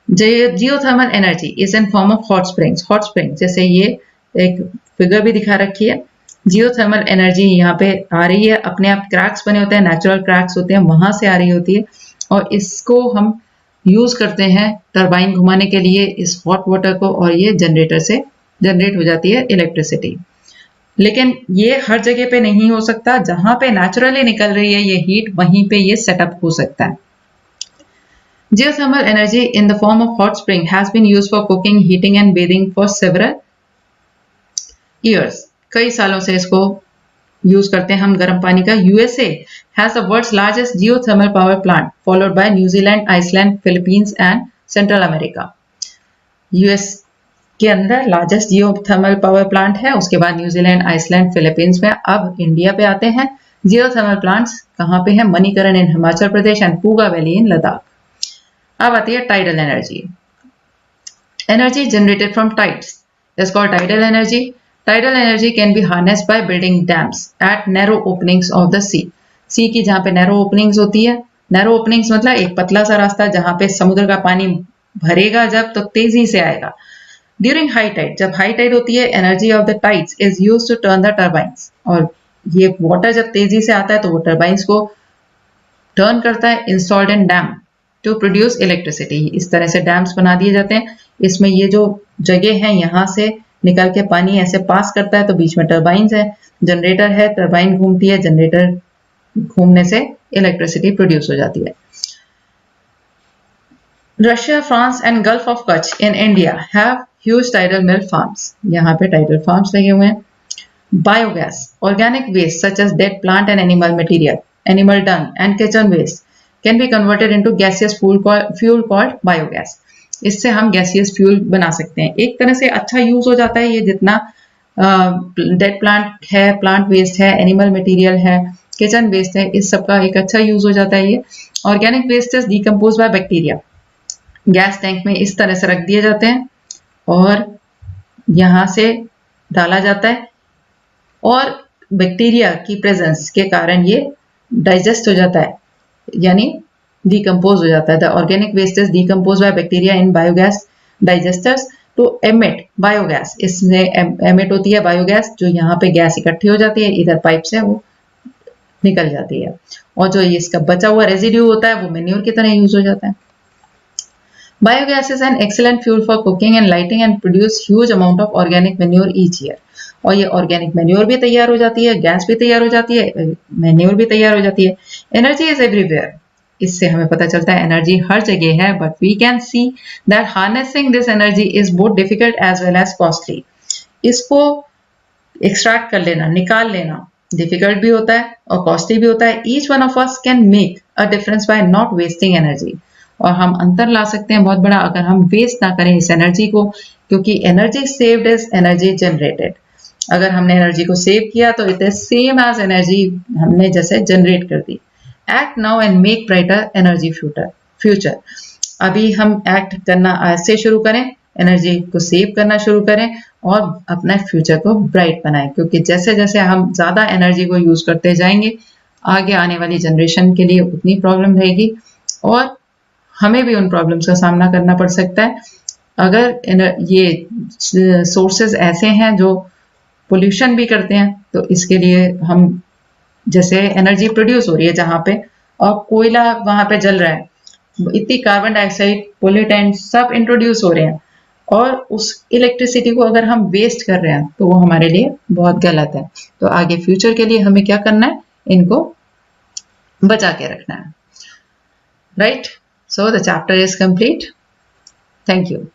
Geothermal energy is in form of hot springs, hot spring जैसे ये एक फिगर भी दिखा रखी है। जियोथर्मल एनर्जी यहाँ पे आ रही है, अपने आप क्रैक्स बने होते हैं, नेचुरल क्रैक्स होते हैं, वहां से आ रही होती है, और इसको हम यूज करते हैं टरबाइन घुमाने के लिए इस हॉट वाटर को, और ये जनरेटर से जनरेट हो जाती है इलेक्ट्रिसिटी। लेकिन ये हर जगह पे नहीं हो सकता, जहां पे नेचुरली निकल रही है ये हीट वहीं पे ये सेटअप हो सकता है। Geothermal energy in the form of hot spring has been used for cooking, heating and bathing for several years. कई सालों से इसको यूज करते हैं हम गर्म पानी का। USA has the world's largest geothermal power plant followed by New Zealand, Iceland, Philippines and central America. US के अंदर लार्जेस्ट जियोथर्मल पावर प्लांट है, उसके बाद न्यूजीलैंड, आइसलैंड, फिलीपींस में। अब इंडिया पे आते हैं। जियोथर्मल प्लांट्स कहाँ पे है? Manikaran in Himachal Pradesh and Puga valley in Ladakh. अब आती है tidal energy. Energy generated from tides is called tidal energy. Tidal energy can be harnessed by building dams at narrow openings of the sea. सी की जहां पे नैरो ओपनिंग्स होती है, नैरो ओपनिंग्स मतलब एक पतला सा रास्ता जहां पे समुद्र का पानी भरेगा जब तो तेजी से आएगा। ड्यूरिंग हाई टाइड, जब हाई टाइड होती है, energy of the tides is used to turn the turbines. और ये वाटर जब तेजी से आता है तो वो टर्बाइंस को टर्न करता है। Installed in dam to produce electricity. इस तरह से डैम्स बना दिए जाते हैं। इसमें ये जो जगह है यहाँ से निकल के पानी ऐसे पास करता है तो बीच में टर्बाइंस है, जनरेटर है, टर्बाइन घूमती है, जनरेटर घूमने से इलेक्ट्रिसिटी प्रोड्यूस हो जाती है। Russia, France and gulf of Kutch in India have huge tidal mill farms. यहाँ पे टाइडल फार्म्स लगे हुए हैं। Biogas, organic waste such as dead plant and animal material, animal dung and kitchen waste can be converted into gaseous fuel called biogas. इससे हम gaseous fuel बना सकते हैं। एक तरह से अच्छा यूज हो जाता है ये, जितना डेड प्लांट है, प्लांट वेस्ट है, एनिमल मटेरियल है, किचन वेस्ट है, इस सब का एक अच्छा यूज हो जाता है ये। Organic waste is decompose by bacteria. Gas tank में इस तरह से रख दिए जाते हैं और यहाँ से डाला जाता है और बैक्टीरिया की प्रेजेंस के कारण ये डाइजेस्ट हो जाता है, यानी डिकम्पोज हो जाता है। The organic waste is decompose by bacteria in biogas digesters to emit biogas. इसमें एमिट होती है बायोगैस, जो यहाँ पे गैस इकट्ठी हो जाती है, इधर पाइप से वो निकल जाती है और जो इसका बचा हुआ रेजिड्यू होता है वो मेन्योर की तरह यूज हो जाता है। Biogas is an excellent fuel for cooking and lighting and produce huge amount of organic manure each year. और ये ऑर्गेनिक मेन्योर भी तैयार हो जाती है, गैस भी तैयार हो जाती है, मेन्योर भी तैयार हो जाती है। Energy is everywhere. इससे हमें पता चलता है एनर्जी हर जगह है, but we can see that harnessing this energy is both difficult as well as costly. इसको एक्सट्रैक्ट कर लेना, निकाल लेना डिफिकल्ट भी होता है और कॉस्टली भी होता है। Each one of us can make a difference bye not wasting energy. और हम अंतर ला सकते हैं बहुत बड़ा अगर हम वेस्ट ना करें इस एनर्जी को, क्योंकि energy saved is energy generated. अगर हमने एनर्जी को सेव किया तो it is same as energy हमने जैसे जनरेट कर दी। Act now and make brighter energy future. अभी हम एक्ट करना आज से शुरू करें, एनर्जी को सेव करना शुरू करें और अपना फ्यूचर को ब्राइट बनाएं, क्योंकि जैसे जैसे हम ज्यादा एनर्जी को यूज करते जाएंगे आगे आने वाली जनरेशन के लिए उतनी प्रॉब्लम रहेगी और हमें भी उन प्रॉब्लम्स का सामना करना पड़ सकता है। अगर ये सोर्सेज ऐसे हैं जो पोल्यूशन भी करते हैं तो इसके लिए हम जैसे एनर्जी प्रोड्यूस हो रही है जहां पे और कोयला वहां पे जल रहा है, इतनी कार्बन डाइऑक्साइड पोल्यूटेंट सब इंट्रोड्यूस हो रहे हैं और उस इलेक्ट्रिसिटी को अगर हम वेस्ट कर रहे हैं तो वो हमारे लिए बहुत गलत है। तो आगे फ्यूचर के लिए हमें क्या करना है, इनको बचा के रखना है। Right, so the chapter is complete. Thank you.